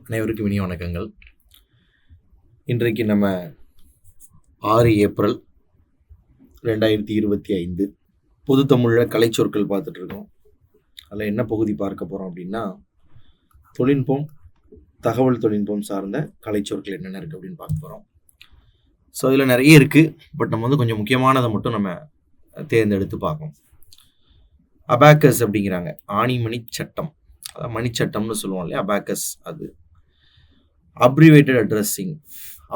அனைவருக்கும் இனிய வணக்கங்கள். இன்றைக்கு நம்ம 6 ஏப்ரல் 2025 பொது தமிழில் கலைச்சொற்கள் பார்த்துட்டு இருக்கோம். அதில் என்ன பகுதி பார்க்க போகிறோம் அப்படின்னா, தொழில்நுட்பம், தகவல் தொழில்நுட்பம் சார்ந்த கலைச்சொற்கள் என்னென்ன இருக்குது அப்படின்னு பார்க்க போகிறோம். ஸோ இதில் நிறைய இருக்குது, பட் நம்ம வந்து கொஞ்சம் முக்கியமானதை மட்டும் நம்ம தேர்ந்தெடுத்து பார்க்கணும். அபாக்கஸ் அப்படிங்கிறாங்க, ஆணிமணி சட்டம், அதாவது மணிச்சட்டம்னு சொல்லுவோம் இல்லையா, அபாக்கஸ். அது அப்ரிவேட்டட் அட்ரஸிங்,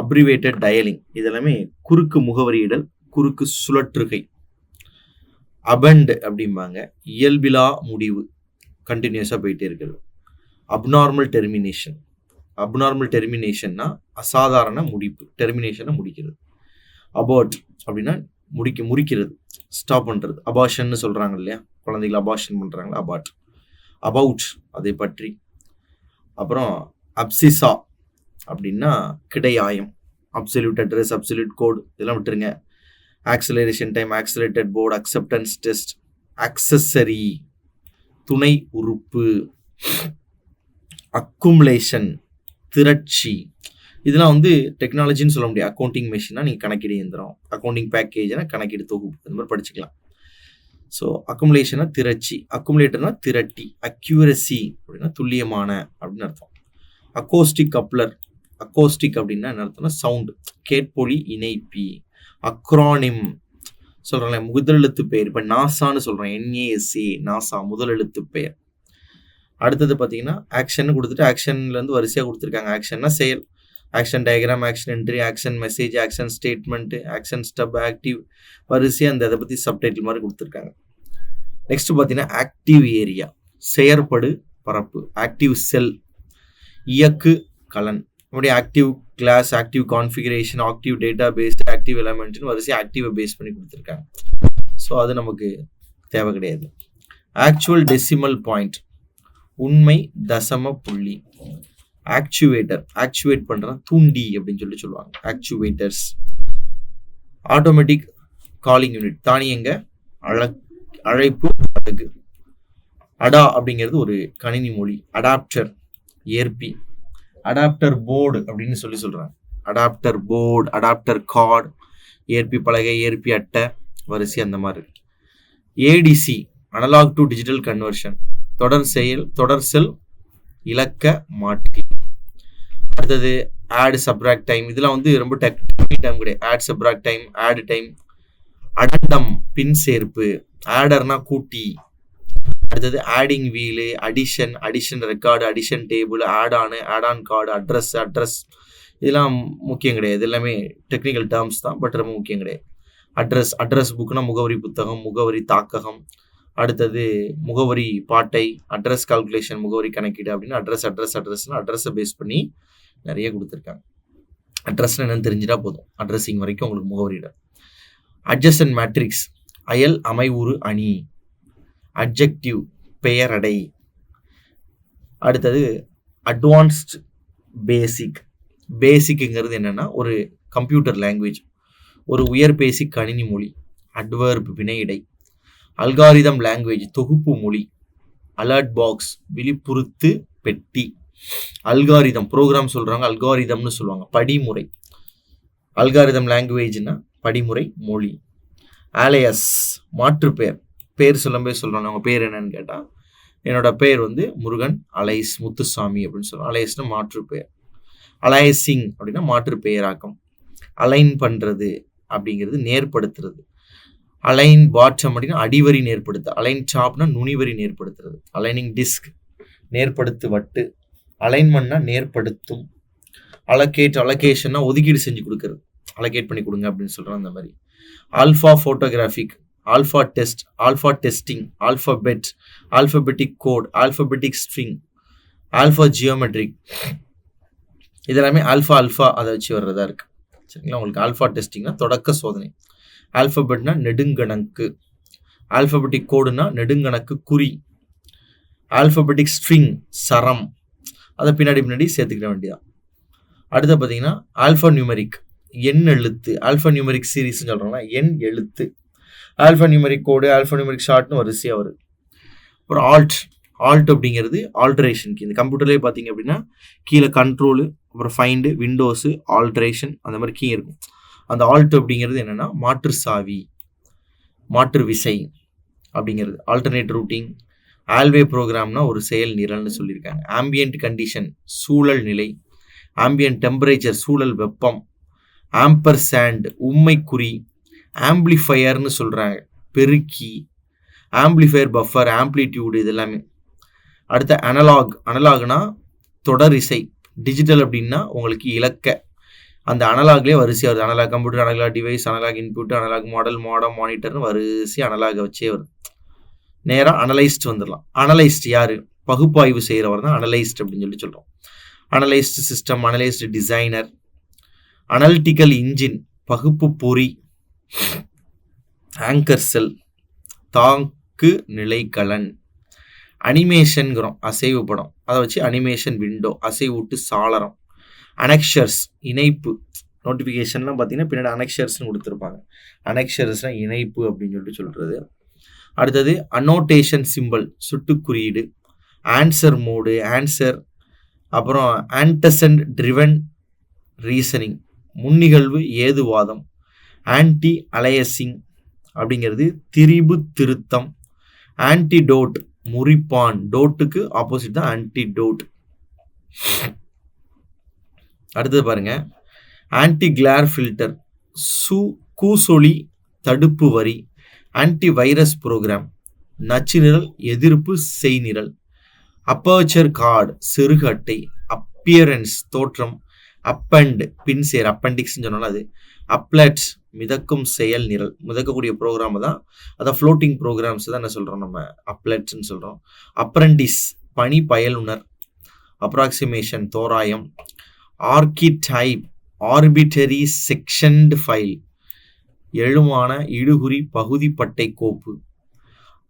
அப்ரிவேட்டட் டயலிங், இதெல்லாமே குறுக்கு முகவரியிடல், குறுக்கு சுழற்றுகை. அபெண்ட் அப்படிம்பாங்க, இயல்பிலா முடிவு, கண்டினியூஸாக போயிட்டே இருக்கிறது. அப்நார்மல் டெர்மினேஷன், அப்நார்மல் டெர்மினேஷன்னா அசாதாரண முடிப்பு, டெர்மினேஷனை முடிக்கிறது. அபார்ட் அப்படின்னா முறிக்கிறது, ஸ்டாப் பண்ணுறது. அபார்ஷன்னு சொல்கிறாங்க இல்லையா, குழந்தைகள் அபார்ஷன் பண்ணுறாங்களா, அபார்ட். அபவுட், அதை பற்றி. அப்புறம் அப்சிசா அப்படின்னா கிடையாயம். அப்சல்யூட் அட்ரஸ், அப்சல்யூட் கோட் இதெல்லாம் விட்டுருங்க. Acceleration time, accelerated board, acceptance test, accessory துணை உறுப்பு, அக்குமுலேஷன் திரட்சி. இதெல்லாம் வந்து டெக்னாலஜின்னு சொல்ல முடியாது. அக்கௌண்டிங் மெஷினா நீங்கள் கணக்கீடு இயந்திரம், அக்கௌண்டிங் பேக்கேஜ்னா கணக்கீடு தொகுப்பு, இந்த மாதிரி படிச்சுக்கலாம். ஸோ அக்குமுலேஷனா திரட்சி, அக்குமுலேட்டர்னா திரட்டி, அக்யூரசி அப்படின்னா துல்லியமான அப்படின்னு அர்த்தம். அக்கோஸ்டிக் கப்ளர், அக்கோஸ்டிக் அப்படின்னா என்ன அர்த்தம்னா சவுண்டு, கேட்பொழி இணைப்பி. அக்ரானிம் சொல்கிறேன், முதலெழுத்து பெயர். இப்போ நாசான்னு சொல்கிறேன், NASA, நாசா முதலெழுத்து பெயர். அடுத்தது பார்த்தீங்கன்னா ஆக்ஷன் கொடுத்துட்டு ஆக்ஷன்லேருந்து வரிசையாக கொடுத்துருக்காங்க. ஆக்ஷன்னா செயல், action diagram, action entry, action message, action statement, action stub, active, வரிசையாக அந்த அதை பற்றி சப்டைட்டில் மாதிரி கொடுத்துருக்காங்க. நெக்ஸ்ட் பார்த்தீங்கன்னா ஆக்டிவ் ஏரியா, செயற்படு பரப்பு. ஆக்டிவ் செல், இயக்கு கலன். நம்முடைய active class, active configuration, active data base, active எலமெண்ட்னு வரிசையாக ஆக்டிவை பேஸ் பண்ணி கொடுத்துருக்காங்க. ஸோ அது நமக்கு தேவை கிடையாது. ஆக்சுவல் டெசிமல் பாயிண்ட், உண்மை தசம புள்ளி. ஆக்சுவேட்டர், ஆக்சுவேட் பண்ணுற தூண்டி அப்படின்னு சொல்லுவாங்க, ஆக்சுவேட்டர்ஸ். ஆட்டோமேட்டிக் காலிங் யூனிட், தானியங்க அழைப்பு அலகு. அடா அப்படிங்கிறது ஒரு கணினி மொழி. அடாப்டர் ஏற்பி. அடாப்டர் போர்டு அப்படின்னு சொல்கிறாங்க. அடாப்டர் போர்டு, அடாப்டர் கார்டு, ஏற்பி பலகை, ஏற்பி அட்டை, வரிசை அந்த மாதிரி. ADC analogue to digital conversion, தொடர் செயல், தொடர் செல், இலக்க மாற்றி. அடுத்தது ஆட் சப்ராக்ட் டைம், இதெல்லாம் வந்து ரொம்ப டெக்னிக்கல் டைம் கிடையாது. Add subtract time, add time. Addendum பின் சேர்ப்பு, ஆடர்னா கூட்டி. அடுத்தது adding wheel, addition, addition record, addition table, add on card, address இதெல்லாம் முக்கியம் கிடையாது. எல்லாமே டெக்னிக்கல் டேர்ம்ஸ் தான், பட் ரொம்ப முக்கியம் கிடையாது. அட்ரஸ் புக்குனா முகவரி புத்தகம், முகவரி தாக்ககம். அடுத்தது முகவரி பாட்டை, அட்ரஸ் கால்குலேஷன், முகவரி கணக்கீடு அப்படின்னு அட்ரஸ்னு அட்ரஸை பேஸ் பண்ணி நிறைய கொடுத்துருக்காங்க. அட்ரஸ்னு என்னன்னு தெரிஞ்சிட்டா போதும், அட்ரஸிங் வரைக்கும் உங்களுக்கு முகவரியிட. அட்ஜசன்ட் மேட்ரிக்ஸ், அயல் அமைவுறு அணி. அட்ஜெக்டிவ் பெயரடை. அடுத்தது அட்வான்ஸ்ட் பேசிக். பேசிக்குங்கிறது என்னன்னா ஒரு கம்ப்யூட்டர் லாங்குவேஜ், ஒரு உயர் பேசிக் கணினி மொழி. அட்வர்ப் வினையிடை. அல்காரிதம் லாங்குவேஜ், தொகுப்பு மொழி. அலர்ட் பாக்ஸ், விழிப்புறுத்து பெட்டி. அல்காரிதம் ப்ரோக்ராம் சொல்றாங்க, அல்காரிதம்னு சொல்லுவாங்க, படிமுறை. அல்காரிதம் லாங்குவேஜ்னா படிமுறை மொழி. ஆலையஸ் மாற்று பெயர், பேர் சொல்லும்போது சொல்றாங்க அவங்க பேர் என்னன்னு கேட்டால், என்னோட பேர் வந்து முருகன் அலைஸ் முத்துசாமி அப்படின்னு சொல்லுவாங்க. அலையஸ்னா மாற்று பெயர். அலைசிங் அப்படின்னா மாற்று பெயராக்கம். அலைன் பண்ணுறது அப்படிங்கிறது நேர்படுத்துறது. அலைன் பாட்டம் அப்படின்னா அடிவரி நேர்படுத்து. அலைன் டாப்னா நுனிவரி நேர்படுத்துறது. அலைனிங் டிஸ்க் நேர்படுத்து வட்டு. அலைன்மெண்ட்னா நேர்படுத்தும். அலோகேஷன்னா ஒதுக்கீடு செஞ்சு கொடுக்கறது, அலோகேட் பண்ணி கொடுங்க அப்படின்னு சொல்கிறோம். அந்த மாதிரி. Alpha photographic, alpha test, alpha testing, alphabet, alphabetic code, alphabetic string, alpha geometric. இதெல்லாமே ஆல்ஃபா அதை வச்சு வர்றதா இருக்கு. சரிங்களா. உங்களுக்கு ஆல்ஃபா டெஸ்டிங்னா தொடக்க சோதனை. ஆல்ஃபபெட்னா நெடுங்கணக்கு. ஆல்ஃபபெட்டிக் கோடுனா நெடுங்கணக்கு குறி. ஆல்ஃபபெட்டிக் ஸ்ட்ரிங் சரம், அதை பின்னாடி சேர்த்துக்கிட வேண்டியதான். அடுத்து பார்த்தீங்கன்னா ஆல்ஃபா நியூமெரிக் எண் எழுத்து. ஆல்ஃபா நியூமெரிக் சீரீஸ்ன்னு சொல்கிறாங்கன்னா எண் எழுத்து. ஆல்ஃபா நியூமெரிக் கோடு, ஆல்ஃபா நியூமெரிக் ஷார்ட்னு வரிசையாக வருது. அப்புறம் ஆல்ட் அப்படிங்கிறது ஆல்ட்ரேஷன் கீ. இந்த கம்ப்யூட்டர்லேயே பார்த்தீங்க அப்படின்னா கீழே கண்ட்ரோலு, அப்புறம் ஃபைண்டு, விண்டோஸு, ஆல்ட்ரேஷன் அந்த மாதிரி கீ இருக்கும். அந்த ஆல்ட் அப்படிங்கிறது என்னென்னா மாற்று சாவி, மாற்று விசை அப்படிங்கிறது. ஆல்டர்னேட் ரூட்டிங், ஆல்வே ப்ரோக்ராம்னா ஒரு செயல் நிரல்னு சொல்லியிருக்காங்க. ஆம்பியன்ட் கண்டிஷன் சூழல் நிலை, ஆம்பியன்ட் டெம்பரேச்சர் சூழல் வெப்பம், ஆம்பர் சாண்ட் உண்மைக்குறி, ஆம்பிளிஃபையர்னு சொல்கிறாங்க பெருக்கி, ஆம்பிளிஃபையர் பஃபர், ஆம்ப்ளிடியூடு இது எல்லாமே. அடுத்த அனலாக், அனலாக்னா தொடர் இசை, டிஜிட்டல் அப்படின்னா உங்களுக்கு இலக்க, அந்த அனலாக்லேயே வரிசையாக வருது. Analog computer, analog device, analog input, analog model, modem, மானிட்டர்னு வரிசையாக அனலாக வச்சே வருது. நேராக அனலைஸ்ட் வந்துடலாம். அனலைஸ்ட் யார்? பகுப்பாய்வு செய்கிறவர் தான் அனலைஸ்ட் அப்படின்னு சொல்லி சொல்கிறோம். Analyst system, analyst designer, analytical engine பகுப்பு பொறி, ஆங்கர் செல் தாக்கு நிலைக்கலன், அனிமேஷன்கிறோம் அசைவு படம், அதை வச்சு அனிமேஷன் விண்டோ அசைவூட்டு சாளரம், அனெக்ஷர்ஸ் இணைப்பு, நோட்டிஃபிகேஷன்லாம் பார்த்தீங்கன்னா பின்னாடி அனெக்ஷர்ஸ்னு கொடுத்துருப்பாங்க. அனெக்ஷர்ஸ்னால் இணைப்பு அப்படின்னு சொல்லிட்டு சொல்கிறது. அடுத்தது அனோட்டேஷன் சிம்பிள் சுட்டுக்குறியீடு, ஆன்சர் மோடு, ஆன்சர், அப்புறம் ஆன்டசன்ட் ட்ரிவன் ரீசனிங் முன்னிகழ்வு ஏதுவாதம், ஆன்டி அலையசிங் அப்படிங்கிறது திரிபு திருத்தம், ஆன்டிடோட் முறிப்பான், டோட்டுக்கு ஆப்போசிட் தான் ஆன்டிடோட். அடுத்தது பாருங்க ஆன்டி கிளார் ஃபில்டர் கூசொலி தடுப்பு வரி, ஆன்டி வைரஸ் ப்ரோக்ராம் நச்சு நிரல் எதிர்ப்பு செய்நிரல், அப்பர்ச்சர் கார்டு செருகு அட்டை, அப்பியரன்ஸ் தோற்றம், அப்பண்ட் பின்சேர் அப்பண்டிக்ஸ்ன்னு சொன்னாலும் அது, அப்லெட்ஸ் மிதக்கும் செயல் நிரல், மிதக்கக்கூடிய ப்ரோக்ராம் தான், அதான் ஃப்ளோட்டிங் ப்ரோக்ராம்ஸ் தான் என்ன சொல்கிறோம் நம்ம அப்லெட்ஸ்ன்னு சொல்கிறோம். அப்ரண்டிஸ் பணி பயலுனர், அப்ராக்சிமேஷன் தோராயம், ஆர்கிடைப் ஆர்பிட்டரி செக்ஷன்டு ஃபைல் எழுமான இடுகுறி பகுதி பட்டை கோப்பு,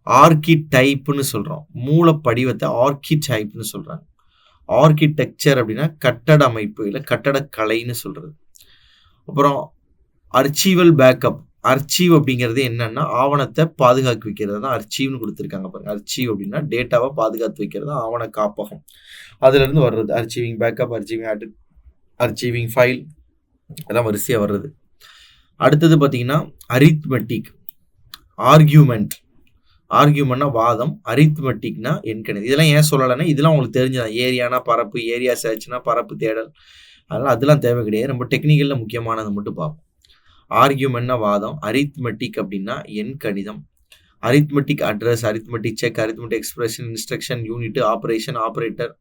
ஆர்கிடைப்னு சொல்கிறோம் மூல படிவத்தை ஆர்கிடைப்னு சொல்கிறாங்க. ஆர்கிடெக்சர் அப்படின்னா கட்டட அமைப்பு இல்லை கட்டடக்கலைன்னு சொல்கிறது. அப்புறம் அர்ச்சீவல் பேக்கப், அர்ச்சீவ் அப்படிங்கிறது என்னன்னா ஆவணத்தை பாதுகாத்து வைக்கிறது தான் அர்ச்சீவ்னு கொடுத்துருக்காங்க பாருங்க. அர்ச்சீவ் அப்படின்னா டேட்டாவை பாதுகாத்து வைக்கிறது தான் ஆவண காப்பகம், அதுலேருந்து வர்றது அர்ச்சீவிங் பேக்கப், அர்ச்சீவிங் அர்ச்சீவிங் ஃபைல் அதெல்லாம் வரிசையாக வர்றது. அடுத்தது பார்த்தீங்கன்னா அரித்மெட்டிக், ஆர்கியூமெண்ட், ஆர்கியூமெண்ட்னா வாதம், அரித்மெட்டிக்னா எண்கணிதம். இதெல்லாம் ஏன் சொல்லலைன்னா இதெல்லாம் உங்களுக்கு தெரிஞ்சதான். ஏரியானா பரப்பு, ஏரியா சர்ச்னா பரப்பு தேடல், அதனால் அதெல்லாம் தேவை கிடையாது. நம்ம டெக்னிக்கலில் முக்கியமானதை மட்டும் பார்ப்போம். ஆர்கியூமெண்ட்னா வாதம், அரித்மெட்டிக் அப்படின்னா எண் கணிதம், arithmetic address, arithmetic check, arithmetic expression, instruction, unit, operation, operator,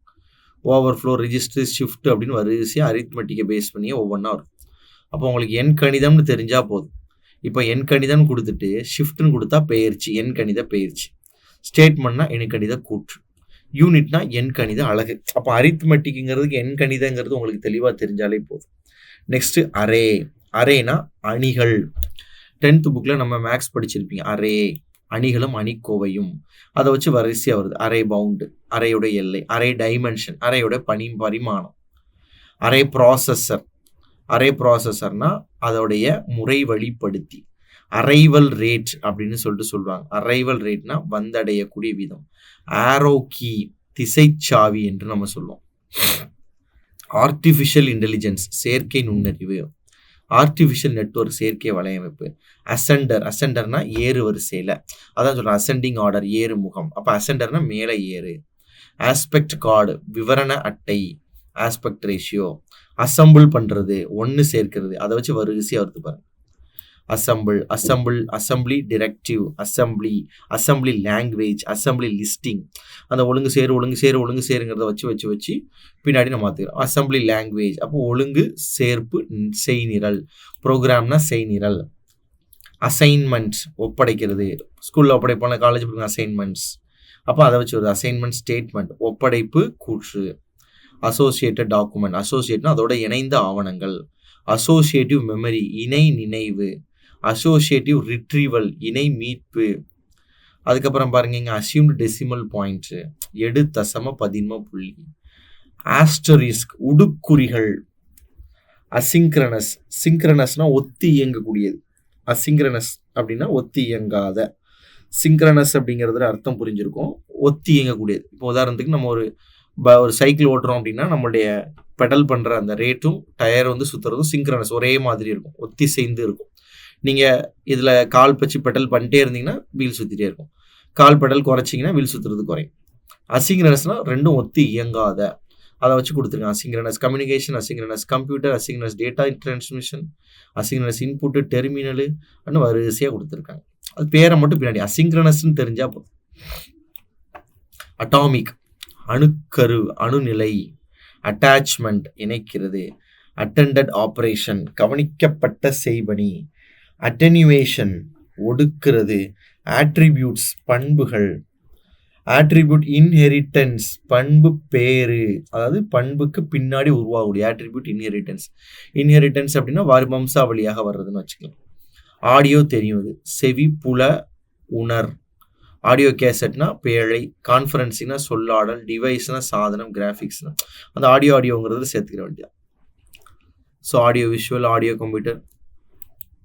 overflow, register, shift அப்படின்னு வரிசையாக அரித்மெட்டிக்கை பேஸ் பண்ணி ஒவ்வொன்றா வரும். அப்போ உங்களுக்கு எண் கணிதம்னு தெரிஞ்சால் போதும். இப்போ எண் கணிதம் கொடுத்துட்டு ஷிஃப்ட்னு கொடுத்தா பெயர்ச்சி, எண் கணித பெயர்ச்சி, ஸ்டேட்மெண்ட்னா எண்கணித கூற்று, யூனிட்னா எண் கணித அழகு. அப்போ அரித்மெட்டிக்ங்கிறதுக்கு எண் கணிதங்கிறது உங்களுக்கு தெளிவாக தெரிஞ்சாலே போதும். நெக்ஸ்ட்டு அரே, அரேனா அணிகள். 10th புக்கில் நம்ம மேக்ஸ் படிச்சிருப்பீங்க. அரே அணிகளும் அணிக்கோவையும், அதை வச்சு வரிசையாக வருது. அரே பவுண்டு அரையோட எல்லை, அரே டைமென்ஷன் அரையோட பரிமாணம், அரே ப்ராசஸர், அரே ப்ராசஸர்னா அதோடைய முறை வழிப்படுத்தி, அரைவல் ரேட் அப்படின்னு சொல்லிட்டு சொல்லுவாங்க. அரைவல் ரேட்னா வந்தடையக்கூடிய விதம், ஆரோ கீ திசைச்சாவி என்று நம்ம சொல்லுவோம். ஆர்டிஃபிஷியல் இன்டெலிஜென்ஸ் செயற்கை நுண்ணறிவு, ஆர்டிஃபிஷியல் நெட்வொர்க் செயற்கை வலையமைப்பு, அசெண்டர், அசெண்டர்னா ஏறு வரிசையில், அதான் சொல்கிறேன் அசெண்டிங் ஆர்டர் ஏறு முகம், அப்போ அசெண்டர்னா மேலே ஏறு. ஆஸ்பெக்ட் கார்டு விவரண அட்டை, ஆஸ்பெக்ட் ரேஷியோ, அசம்பிள் பண்ணுறது ஒன்று சேர்க்கிறது, அதை வச்சு வரிசையாக வருது பாருங்க. Assemble, assemble, assembly directive, assembly, assembly language, assembly listing, அந்த ஒழுங்கு சேரு ஒழுங்கு சேரு ஒழுங்கு சேருங்கிறத வச்சு பின்னாடி நம்ம மாற்றிக்கிறோம். அசம்பிளி லாங்குவேஜ் அப்போ ஒழுங்கு சேர்ப்பு செய்நிரல், ப்ரோக்ராம்னா செய்நிரல். அசைன்மெண்ட் ஒப்படைக்கிறது, ஸ்கூலில் ஒப்படைப்பாங்க, காலேஜ் போடுங்க அசைன்மெண்ட்ஸ், அப்போ அதை வச்சு வருது. அசைன்மெண்ட் ஸ்டேட்மெண்ட் ஒப்படைப்பு கூற்று. அசோசியேட்டட் டாக்குமெண்ட், அசோசியேட்னா அதோட இணைந்த ஆவணங்கள். அசோசியேட்டிவ் மெமரி இணை நினைவு, அசோசியேட்டிவ் ரிட்ரீவல் இணை மீட்பு. அதுக்கப்புறம் பாருங்க இங்கே அசியூம்டு டெசிமல் பாயிண்ட் எடு தசம பதின்ம புள்ளி. ஆஸ்டரிஸ்க் உடுக்குறிகள். அசிங்க்ரனஸ், சிங்க்ரனஸ்னா ஒத்தி இயங்கக்கூடியது, அசிங்க்ரனஸ் அப்படின்னா ஒத்தி இயங்காத. சிங்க்ரனஸ் அப்படிங்கிறதுல அர்த்தம் புரிஞ்சிருக்கும். ஒத்தி இயங்கக்கூடியது. இப்போ உதாரணத்துக்கு நம்ம ஒரு சைக்கிள் ஓட்டுறோம் அப்படின்னா நம்மளுடைய பெடல் பண்ணுற அந்த ரேட்டும் டயர் வந்து சுற்றுறதும் சிங்க்ரனஸ் ஒரே மாதிரி இருக்கும், ஒத்தி சேர்ந்து இருக்கும். நீங்கள் இதில் கால் வச்சு பெடல் பண்ணிட்டே இருந்தீங்கன்னா வீல் சுற்றிட்டே இருக்கும், கால் பெடல் குறைச்சிங்கன்னா வீல் சுற்றுறது குறையும். அசிங்க்ரனஸ்னால் ரெண்டும் ஒத்தி இயங்காத, அதை வச்சு கொடுத்துருக்காங்க. Asynchronous communication, asynchronous computer, asynchronous data transmission, asynchronous input, terminal அப்படின்னு வரிசையாக கொடுத்துருக்காங்க. அது பேரை மட்டும் பின்னாடி அசிங்க்ரனஸ்ன்னு தெரிஞ்சால் போதும். அட்டாமிக் அணுக்கரு, அணுநிலை. அட்டாச்மெண்ட் இணைக்கிறது. அட்டெண்டட் ஆப்ரேஷன் கவனிக்கப்பட்ட செய்பணி. அட்டெனுவேஷன் ஒடுக்கிறது. ஆட்ரிபியூட்ஸ் பண்புகள். ஆட்ரிபியூட் இன்ஹெரிட்டன்ஸ் பண்பு பேரு, அதாவது பண்புக்கு பின்னாடி உருவாகக்கூடிய ஆட்ரிபியூட் இன்ஹெரிட்டன்ஸ். இன்ஹெரிட்டன்ஸ் அப்படின்னா வம்சாவளியாக வர்றதுன்னு வச்சுக்கலாம். ஆடியோ தெரியும், இது செவி புல உணர். ஆடியோ கேசட்னா பேழை, கான்ஃபரன்ஸிங்னா சொல்லாடல், டிவைஸ்னா சாதனம், கிராஃபிக்ஸ்னா அந்த ஆடியோங்கிறது சேர்த்துக்கிற வேண்டியது. So audio visual, audio computer.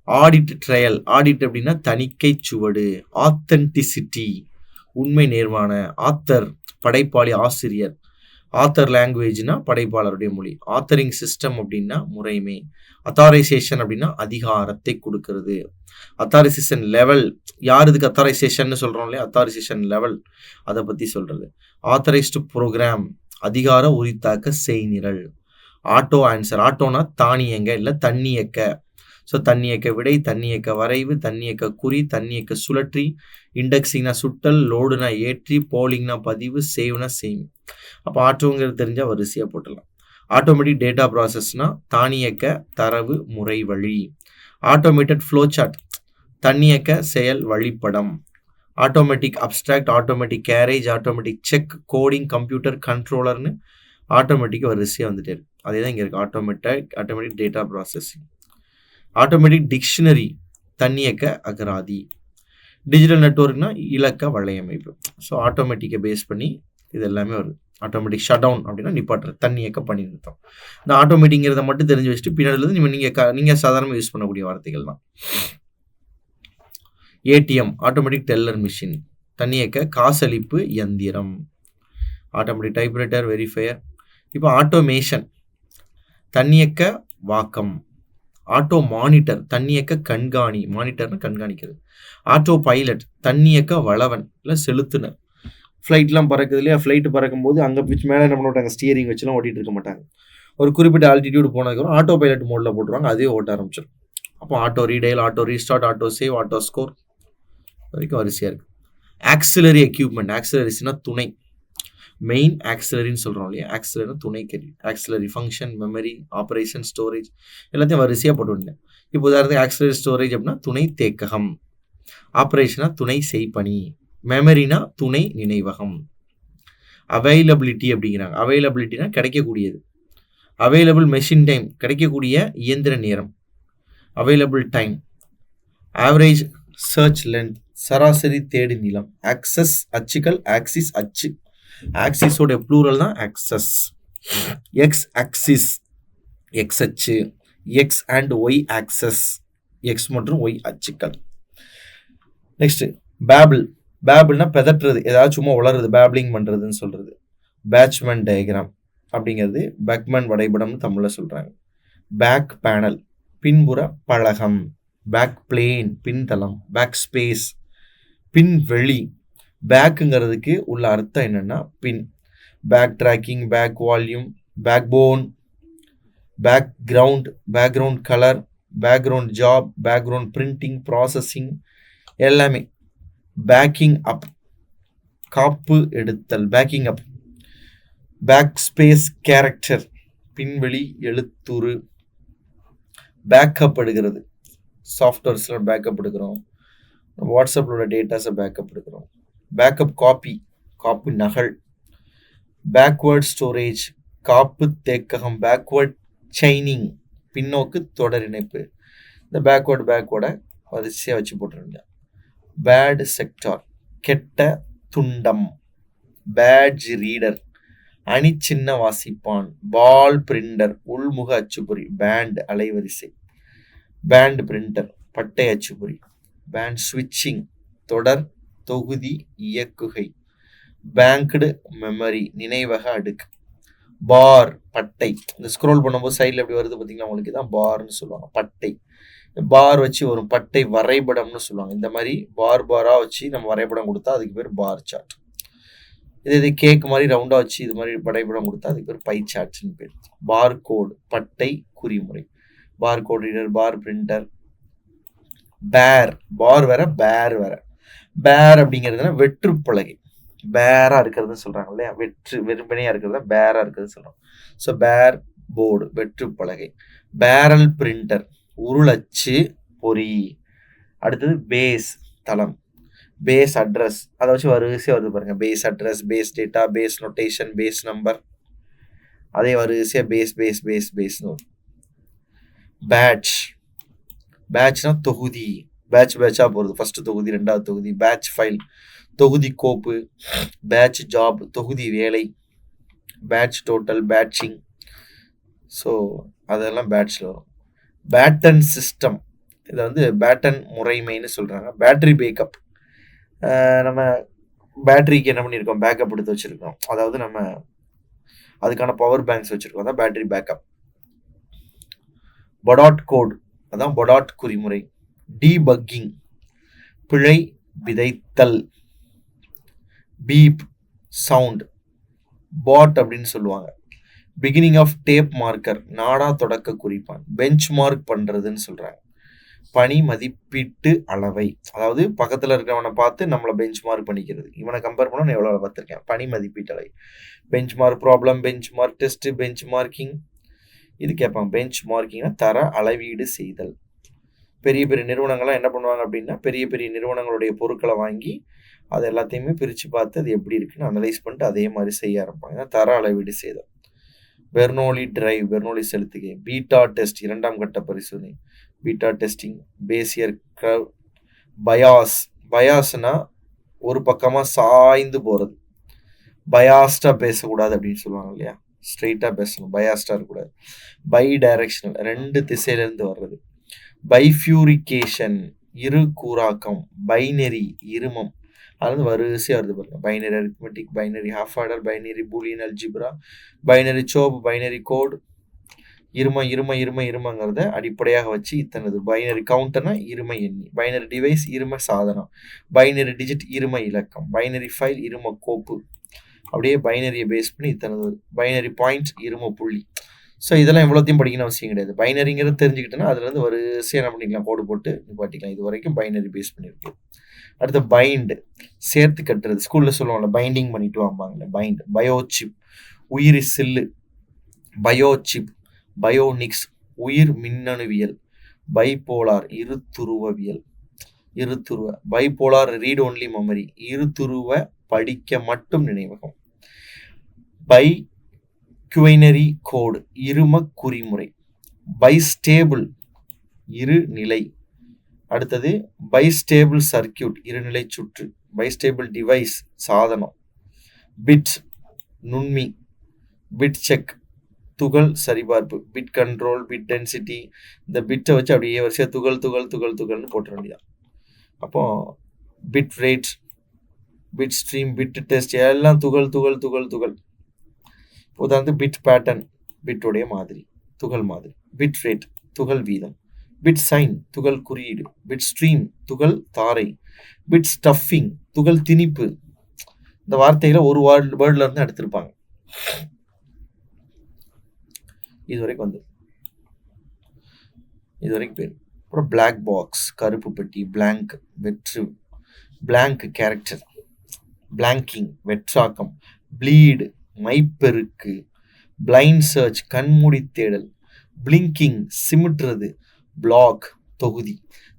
Audit trail, audit அப்படின்னா தணிக்கை சுவடு. ஆத்தென்டிசிட்டி உண்மை நேர்வான. ஆத்தர் படைப்பாளி, ஆசிரியர். ஆத்தர் லாங்குவேஜ்னா படைப்பாளருடைய மொழி. ஆத்தரிங் சிஸ்டம் அப்படின்னா முறைமை. அத்தாரைசேஷன் அப்படின்னா அதிகாரத்தை கொடுக்கறது. அத்தாரைசேஷன் லெவல், யார் இதுக்கு அத்தாரைசேஷன் சொல்கிறோம் இல்லையா, அத்தாரைசேஷன் லெவல் அதை பற்றி சொல்கிறது. ஆத்தரைஸ்டு ப்ரோக்ராம் அதிகார உரித்தாக்க செய்நிரல். ஆட்டோ ஆன்சர், ஆட்டோனா தானியங்க இல்லை தன்னியக்க. ஸோ தன்னியக்க விடை, தன்னியக்க வரைவு, தன்னியக்க குறி, தன்னியக்க சுழற்றி. இண்டெக்ஸிங்னா சுட்டல், லோடுனா ஏற்றி, போலிங்னா பதிவு, சேவ்னா சேமி. அப்போ ஆட்டோங்கிறது தெரிஞ்சால் வரிசையாக போட்டலாம். ஆட்டோமேட்டிக் டேட்டா ப்ராசஸ்னா தானியக்க தரவு முறை வழி. ஆட்டோமேட்டட் ஃப்ளோ சார்ட் தன்னியக்க செயல் வழிப்படம். Automatic abstract, automatic carriage, automatic check, coding, computer கண்ட்ரோலர்னு ஆட்டோமேட்டிக்காக வரிசையாக வந்துட்டே இருக்கு. அதே தான் இங்கே இருக்குது. Automatic data processing. Automatic dictionary தன்னியக்க அகராதி. டிஜிட்டல் நெட்வொர்க்னா இலக்க வலையமைப்பு. ஸோ ஆட்டோமேட்டிக்கை பேஸ் பண்ணி இது எல்லாமே வருது. ஆட்டோமேட்டிக் ஷட் டவுன் அப்படின்னா நிப்பாட்டுறது, தன்னியக்க பணி நிறுத்தம். இந்த ஆட்டோமேட்டிங்கிறத மட்டும் தெரிஞ்சு வச்சுட்டு பின்னாடி நீங்கள் சாதாரணமாக யூஸ் பண்ணக்கூடிய வார்த்தைகள் தான். ஏடிஎம் ஆட்டோமேட்டிக் டெல்லர் மிஷின், தன்னியக்க காசளிப்பு எந்திரம். Automatic typewriter, verifier. இப்போ ஆட்டோமேஷன் தன்னியக்க வாக்கம். ஆட்டோ மானிட்டர் தன்னியக்க கண்காணி, மானிட்டர்னு கண்காணிக்கிறது. ஆட்டோ பைலட் தன்னியக்க வளவன் இல்லை செலுத்துனர். ஃப்ளைட்லாம் பறக்குது இல்லையா, ஃப்ளைட்டு பறக்கும்போது அங்கே பிச்சு மேலே என்ன பண்ண ஸ்டியரிங் வச்சுலாம் ஓட்டிகிட்டு இருக்க மாட்டாங்க. ஒரு குறிப்பிட்ட ஆல்டிடியூட் போனதுக்கப்புறம் ஆட்டோ பைலட் மோடில் போட்டுருவாங்க, அதே ஓட்ட ஆரம்பிச்சிடும். அப்போ auto retail, auto restart, auto save, auto score வரைக்கும் வரிசையாக இருக்குது. ஆக்சிலரி எக்யூப்மெண்ட், ஆக்சிலரிஸ்னா துணை. மெயின் ஆக்சிலரின்னு சொல்கிறோம் இல்லையா, ஆக்சிலரி துணை கருவி. Auxiliary function, memory, operation, storage எல்லாத்தையும் வரிசையாக போட்டு விட்டேன். இப்போ உதாரணத்துக்கு ஆக்சிலரி ஸ்டோரேஜ் அப்படின்னா துணை தேக்ககம். ஆப்ரேஷனா துணை செய்பணி. மெமரினா துணை நினைவகம். அவைலபிலிட்டி அப்படிங்கிறாங்க. அவைலபிலிட்டினா கிடைக்கக்கூடியது. அவைலபிள் மெஷின் டைம் கிடைக்கக்கூடிய இயந்திர நேரம். Available time. Average search length சராசரி தேடு நீளம். ஆக்சஸ் அச்சுக்கள், ஆக்சிஸ் அச்சு. ஆக்சிஸோட ப்ளூரல் தான் ஆக்சஸ். எக்ஸ் ஆக்சிஸ் எக்ஸ் அச்சு. X and Y axes X மற்றும் ஒய் அச்சுக்கள். Next babble. பேபிள்னா பெதட்டுறது, ஏதாவது சும்மா உளருது, பேப்ளிங் பண்ணுறதுன்னு சொல்கிறது. பேட்ச்மேன் டயக்ராம் அப்படிங்கிறது பெக்மேன் வரைபடம்னு தமிழில் சொல்கிறாங்க. பேக் பேனல் பின்புற பலகம். பேக் பிளேன் பின்தளம். பேக் ஸ்பேஸ் பின்வெளி. பேக்குங்கிறதுக்கு உள்ள அர்த்தம் என்னென்னா பின். Back tracking, back volume, back bone, background colour, background job, background printing, processing எல்லாமே. பேக்கிங் அப் காப்பு எடுத்தல், backing up. Back space character பின்வெளி எழுத்துரு. பேக்கப் எடுக்கிறது, சாஃப்ட்வேர்ஸில் பேக்கப் எடுக்கிறோம், வாட்ஸ்அப்பில் டேட்டாஸை பேக்கப் எடுக்கிறோம். பேக்கப் காப்பி நகல். பேக்வேர்ட் ஸ்டோரேஜ் காப்பு தேக்ககம். பேக்வேர்ட் செயினிங் பின்னோக்கு தொடர் இணைப்பு. இந்த பேக்வேர்டை வரிசையாக வச்சு போட்டுருங்க. பேட் செக்டார் கெட்ட துண்டம். பேட்ஜ் ரீடர் அணிச்சின்ன வாசிப்பான். பால் பிரிண்டர் உள்முக அச்சுப்பொறி. பேண்ட் அலைவரிசை. பேண்ட் பிரிண்டர் பட்டை அச்சுப்பொறி. பேண்ட் ஸ்விட்சிங் தொடர் தொகுதி இயக்குகை. பேங்க்டு மெமரி, நினைவக அடுக்கு. பார், பட்டை. இந்த ஸ்க்ரோல் பண்ணும்போது சைடில் எப்படி வருது பார்த்தீங்களா, உங்களுக்கு தான் பார்னு சொல்லுவாங்க. பட்டை, பார் வச்சு வரும். பட்டை வரைபடம்னு சொல்லுவாங்க. இந்த மாதிரி பார் பாராக வச்சு நம்ம வரைபடம் கொடுத்தா அதுக்கு பேர் பார் சார்ட். இது கேக் மாதிரி ரவுண்டாக வச்சு இது மாதிரி வரைபடம் கொடுத்தா அதுக்கு பேர் பை சார்ட்ஸ்னு பேர். பார் கோடு, பட்டை குறிமுறை. பார் கோட் ரீடர், பார் பிரிண்டர். பேர், பார் வேற பேர் வேற. பேர் அப்படிங்கிறதுனா வெற்றுப்பலகை, பேரா இருக்கிறதுன்னு சொல்றாங்க இல்லையா, வெறுமனையா இருக்கிறத பேரா இருக்கிறது சொல்றோம். ஸோ பேர் போர்டு, வெற்றுப்பலகை. பேரல் பிரிண்டர், உருளச்சு பொறி. அடுத்தது பேஸ், தளம். பேஸ் அட்ரஸ், அதை வச்சு வரிசையாக வருது பாருங்க. Base address, base data, base notation, base number. அதே வரிசையாக பேஸ் பேஸ் பேஸ் பேஸ்னு வரும். பேட்ச், பேட்ச்னா தொகுதி, பேட்ச் பேட்சாக போகிறது. ஃபஸ்ட்டு தொகுதி, ரெண்டாவது தொகுதி. பேட்ச் ஃபைல், தொகுதி கோப்பு. பேட்ச் ஜாப், தொகுதி வேலை. Batch total, patching. ஸோ அதெல்லாம் பேட்ச்சில் வரும். பேட்டன் சிஸ்டம், இதை வந்து பேட்டன் முறைமைன்னு சொல்கிறாங்க. பேட்ரி பேக்கப், நம்ம பேட்டரிக்கு என்ன பண்ணியிருக்கோம், பேக்கப் எடுத்து வச்சுருக்கோம். அதாவது நம்ம அதுக்கான பவர் பேங்க்ஸ் வச்சுருக்கோம், அதான் பேட்டரி பேக்கப். பொடாட் கோட், அதான் பொடாட் குறிமுறை. டீபக்கிங், பிழை விதைத்தல். Beep, sound. பாட் அப்படின்னு சொல்லுவாங்க. பிகினிங் ஆஃப் டேப் மார்க்கர், நாடா தொடக்க குறிப்பான். பெஞ்ச் மார்க் பண்ணுறதுன்னு சொல்கிறாங்க. பணி மதிப்பீட்டு அளவை, அதாவது பக்கத்தில் இருக்கிறவனை பார்த்து நம்மளை பெஞ்ச் மார்க் பண்ணிக்கிறது. இவனை கம்பேர் பண்ண நான் எவ்வளோ பார்த்துருக்கேன். பணி மதிப்பீட்டு அளவை. Bench mark problem, bench mark test, bench marking. இது கேட்பாங்க. பெஞ்ச் மார்க்கிங்னா தர அளவீடு செய்தல். பெரிய பெரிய நிறுவனங்கள்லாம் என்ன பண்ணுவாங்க அப்படின்னா, பெரிய பெரிய நிறுவனங்களுடைய பொருட்களை வாங்கி அதை எல்லாத்தையுமே பிரித்து பார்த்து அது எப்படி இருக்குன்னு அனலைஸ் பண்ணிட்டு அதே மாதிரி செய்ய ஆரம்பிப்பாங்க. தர அளவீடு செய்தல். பெர்னோலி டிரைவ், பெர்னோலி செலுத்துகை. பீட்டா டெஸ்ட், 2ஆம் கட்ட பரிசோதனை. Beta testing. Bezier curve. Bias, பயாஸ்னா ஒரு பக்கமாக சாய்ந்து போகிறது. பயாஸ்டாக பேசக்கூடாது அப்படின்னு சொல்லுவாங்க இல்லையா, ஸ்ட்ரெயிட்டாக பேசணும், பயாஸ்டாக இருக்கக்கூடாது. பை டைரக்ஷனல், 2 திசையிலேருந்து வர்றது. பைஃபியூரிகேஷன், இரு கூறாக்கம். பைனரி, இருமம். அது வந்து வரிசையாக வருது பாருங்க. Binary arithmetic, binary half adder, binary Boolean algebra, binary chop, binary code. இருமங்கிறத அடிப்படையாக வச்சு இத்தனது. பைனரி கவுண்டர்னா இரும எண்ணி. பைனரி டிவைஸ், இரும சாதனம். பைனரி டிஜிட், இரும இலக்கம். பைனரி ஃபைல், இரும கோப்பு. அப்படியே பைனரியை பேஸ் பண்ணி இத்தனது. பைனரி பாயிண்ட், இரும புள்ளி. ஸோ இதெல்லாம் எவ்வளோத்தையும் படிக்கணும் அவசியம் கிடையாது. பைனரிங்கிறது தெரிஞ்சுக்கிட்டோன்னா அதுலேருந்து வரிசையாக என்ன பண்ணிக்கலாம், கோடு போட்டு நிப்பாட்டிக்கலாம். இது வரைக்கும் பைனரி பேஸ் பண்ணியிருக்கு. அடுத்து பைண்ட், சேர்த்து கட்டுறது. ஸ்கூலில் சொல்லுவாங்கள்ல, பைண்டிங் பண்ணிட்டு வாம்பாங்கல்ல, பைண்ட். பயோசிப், உயிரி சில்லு. பயோசிப், பயோனிக்ஸ், உயிர் மின்னணுவியல். பைபோலார், இருதுருவவியல். இருதுருவ. Bipolar, read only memory. இருதுருவ படிக்க மட்டும் நினைவகம். பை குவைனரி கோடு, இரும குறிமுறை. பைஸ்டேபிள், இருநிலை. அடுத்தது பைஸ்டேபிள் சர்க்கியூட், இருநிலை சுற்று. பைஸ்டேபிள் டிவைஸ், சாதனம். பிட், நுண்மி. பிட் செக், துகள் சரிபார்ப்பு. Bit control, bit density. இந்த பிட்டை வச்சு அப்படியே வரிசையாக துகள்னு போட்டுற வேண்டியதான். அப்போ bit rate, bit stream, bit test எல்லாம் துகள். உதாரணத்துக்கு பிட் பேட்டர்ன், பிட்டுடைய மாதிரி, துகள் மாதிரி. பிட் ரேட், துகள் வீதம். பிட் சைன், துகள் குறியீடு. பிட் ஸ்ட்ரீம், துகள் தாரை. பிட் ஸ்டஃபிங், துகள் திணிப்பு. இந்த வார்த்தைகளை ஒரு வேர்ட்ல இருந்து எடுத்திருப்பாங்க. இதுவரைக்கும் பேர். அப்புறம் பிளாக் பாக்ஸ், கருப்பு பெட்டி. பிளாங்க், வெற்று. Blank character. பிளாங்கிங், வெற்றாக்கம். ப்ளீடு, மைப்பெருக்கு. பிளைண்ட் சர்ச், கண்மூடி தேடல். பிளிங்கிங், சிமிட்டுறது. பிளாக், தொகுதி.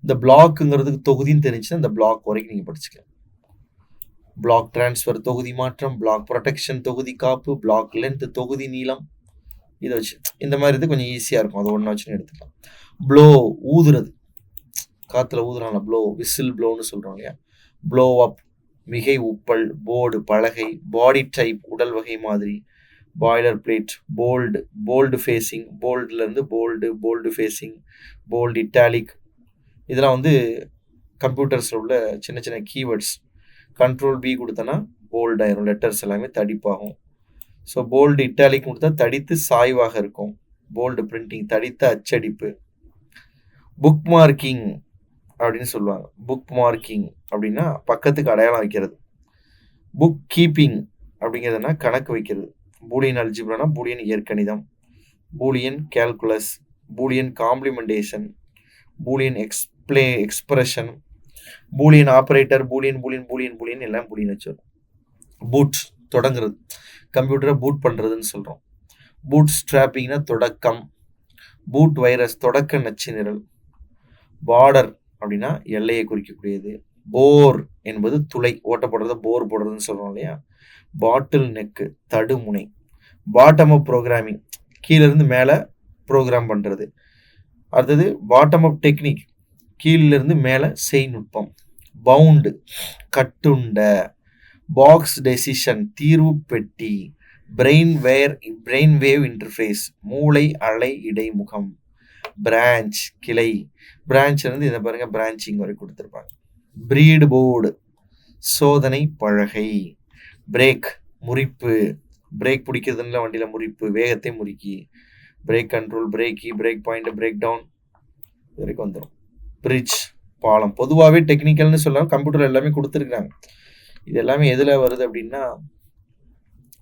இந்த பிளாக்குங்கிறதுக்கு தொகுதின்னு தெரிஞ்சுன்னா இந்த பிளாக் வரைக்கும் நீங்கள் படிச்சுக்கலாம். பிளாக் டிரான்ஸ்ஃபர், தொகுதி மாற்றம். பிளாக் ப்ரொடெக்ஷன், தொகுதி காப்பு. பிளாக் லென்த், தொகுதி நீளம். இதை வச்சு இந்த மாதிரி இது கொஞ்சம் ஈஸியாக இருக்கும். அதை ஒன்றா வச்சுன்னு எடுத்துக்கலாம். ப்ளோ, ஊதுறது. காற்றுல ஊதுறாங்க ப்ளோ. விசில் ப்ளோன்னு சொல்கிறோம் இல்லையா. ப்ளோ அப், மிகை உப்பல். போர்டு, பலகை. பாடி டைப், உடல் வகை மாதிரி. Boiler plate. Bold facing. போல்டுலேருந்து போல்டு ஃபேஸிங். Bold italic. இதெல்லாம் வந்து கம்ப்யூட்டர்ஸில் உள்ள சின்ன சின்ன கீவேர்ட்ஸ். கண்ட்ரோல் பி கொடுத்தனா போல்ட் ஆயிரும், லெட்டர்ஸ் எல்லாமே தடிப்பாகும். ஸோ போல்டு இட்டாலிக் கொடுத்தா தடித்து சாய்வாக இருக்கும். போல்டு பிரிண்டிங் தடித்த அச்சடிப்பு. புக் மார்க்கிங் அப்படின்னு சொல்லுவாங்க. புக் மார்க்கிங் அப்படின்னா பக்கத்துக்கு அடையாளம் வைக்கிறது. புக் கீப்பிங் அப்படிங்கிறதுனா கணக்கு வைக்கிறது. பூலியன் அல்ஜிப்ரானா பூலியன் இயற்கணிதம், Boolean calculus, Boolean complementation, Boolean expression, Boolean operator, Boolean Boolean Boolean Boolean எல்லாம் பூலியன் வச்சிடும். பூட் தொடங்குறது, கம்ப்யூட்டரை பூட் பண்ணுறதுன்னு சொல்கிறோம். பூட் ஸ்ட்ராப்பிங்னா தொடக்கம். பூட் வைரஸ் தொடக்க நச்சு நிரல். பார்டர் அப்படின்னா எல்லையை குறிக்கக்கூடியது. போர் என்பது துளை, ஓட்ட போடுறத போர் போடுறதுன்னு சொல்கிறோம் இல்லையா. பாட்டில் நெக்கு தடுமுனை. பாட்டம் அப் ப்ரோக்ராமிங் கீழிருந்து மேலே ப்ரோக்ராம் பண்ணுறது. அடுத்தது பாட்டம் அப் டெக்னிக் கீழிருந்து மேலே செய் நுட்பம். பவுண்டு கட்டுண்ட. பாக்ஸ் டெசிஷன் தீர்வு பெட்டி. பிரெயின் வேவ் இன்டர்ஃபேஸ் மூளை அலை இடைமுகம். பிரான்ச் கிளை. பிரான்ச் இருந்து இதை பாருங்க பிரான்ச்சிங் வரை கொடுத்துருப்பாங்க. பிரீடு போர்டு சோதனை பலகை. பிரேக் முறிப்பு. பிரேக் பிடிக்கிறதுல வண்டியில் முறிப்பு, வேகத்தை முறுக்கி. பிரேக் கண்ட்ரோல், பிரேக்கி, பிரேக் பாயிண்ட், பிரேக் டவுன் வரைக்கும் வந்துடும். பிரிட்ஜ் பாலம். பொதுவாகவே டெக்னிக்கல்னு சொல்லலாம், கம்ப்யூட்டர் எல்லாமே கொடுத்துருக்குறாங்க. இது எல்லாமே எதில் வருது அப்படின்னா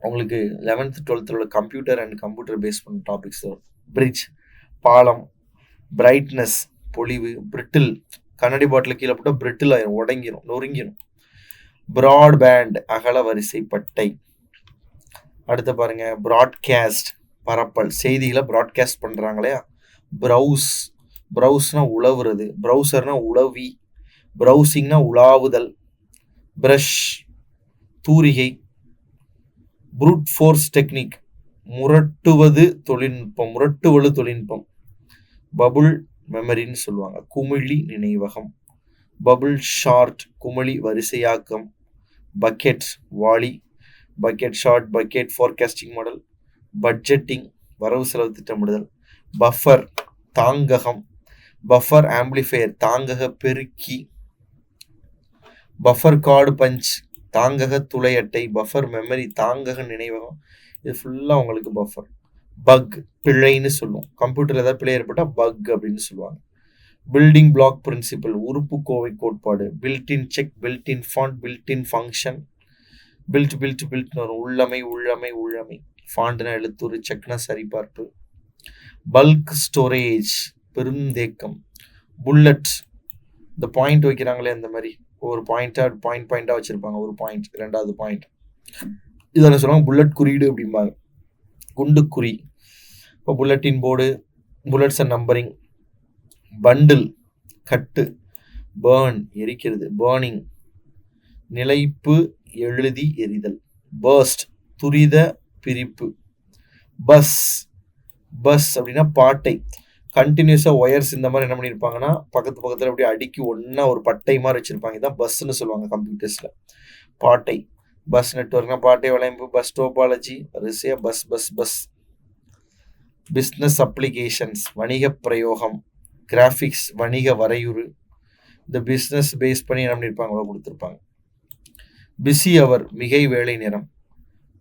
உங்களுக்கு 11th 12th உள்ள கம்ப்யூட்டர் அண்ட் கம்ப்யூட்டர் பேஸ் பண்ண டாபிக்ஸ் வரும். பிரிட்ஜ் பாலம். பிரைட்னஸ் பொலிவு. பிரிட்டில் கண்ணாடி பாட்டில் கீழே போட்டால் பிரிட்டில் ஆயிரும், உடங்கிரும், நொறுங்கிரும். பிராட்பேண்ட் அகல வரிசை பட்டை. அடுத்து பாருங்க ப்ராட்காஸ்ட் பரப்பல், செய்திகளை ப்ராட்காஸ்ட் பண்ணுறாங்க இல்லையா. ப்ரௌஸ் ப்ரௌஸ்னா உழவுறது, ப்ரௌசர்னா உளவி, ப்ரௌசிங்னா உலாவுதல். பிரஷ் தூரிகை. ப்ரூட் ஃபோர்ஸ் டெக்னிக் முரட்டுவது தொழில்நுட்பம். பபுள் மெமரின்னு சொல்லுவாங்க, குமிழி நினைவகம். பபுள் ஷார்ட் குமிழி வரிசையாக்கம். பக்கெட் வாளி. Bucket sort bucket forecasting model. Budgeting வரவு செலவு திட்டமிடுதல். பஃபர் தாங்ககம். பஃபர் ஆம்பிளிஃபையர் தாங்கக பெருக்கி. பஃபர் கார்டு பஞ்ச் தாங்கக துளை அட்டை. பஃபர் மெமரி தாங்கக நினைவகம். இது ஃபுல்லாக உங்களுக்கு பஃபர். பக் பிழைன்னு சொல்லுவோம், கம்ப்யூட்டரில் ஏதாவது பிழை ஏற்பட்டால் பக் அப்படின்னு சொல்லுவாங்க. பில்டிங் பிளாக் பிரின்சிபல் உறுப்பு கோவை கோட்பாடு. Built in check, built in font, built in function. பில்ட்னு வரும். உள்ளமை. ஃபாண்ட்னா எழுத்துரு, செக்னா சரிபார்ப்பு. பல்க் ஸ்டோரேஜ் பெருந்தேக்கம். புல்லட் இந்த பாயிண்ட் வைக்கிறாங்களே அந்த மாதிரி ஒரு பாயிண்டாக வச்சுருப்பாங்க. ஒரு பாயிண்ட், ரெண்டாவது பாயிண்ட், இதில் சொல்லுவாங்க புல்லட் குறியீடு அப்படிம்பாங்க. குண்டு குறி. இப்போ bulletin board, bullets and numbering. Bundle கட்டு. பேர்ன் எரிக்கிறது, பேர்னிங். நிலைப்பு எழுதி எரிதல். பர்ஸ்ட் துரித பிரிப்பு. பஸ் அப்படின்னா பாட்டை. கண்டினியூஸாக ஒயர்ஸ் இந்த மாதிரி என்ன பண்ணியிருப்பாங்கன்னா பக்கத்தில் அப்படியே அடுக்கி ஒன்றா ஒரு பட்டை மாதிரி வச்சுருப்பாங்க. இதான் பஸ்ன்னு சொல்லுவாங்க கம்ப்யூட்டர்ஸில். பாட்டை. பஸ் நெட்வொர்க்னா பாட்டை வளையம்பு. பஸ் டோபாலஜி வரிசையாக பஸ். பிஸ்னஸ் அப்ளிகேஷன்ஸ் வணிக பிரயோகம். கிராஃபிக்ஸ் வணிக வரையுறு. இந்த பிஸ்னஸ் பேஸ் பண்ணி என்ன பண்ணியிருப்பாங்க கொடுத்துருப்பாங்க. பிஸி அவர் மிகை வேலை நேரம்.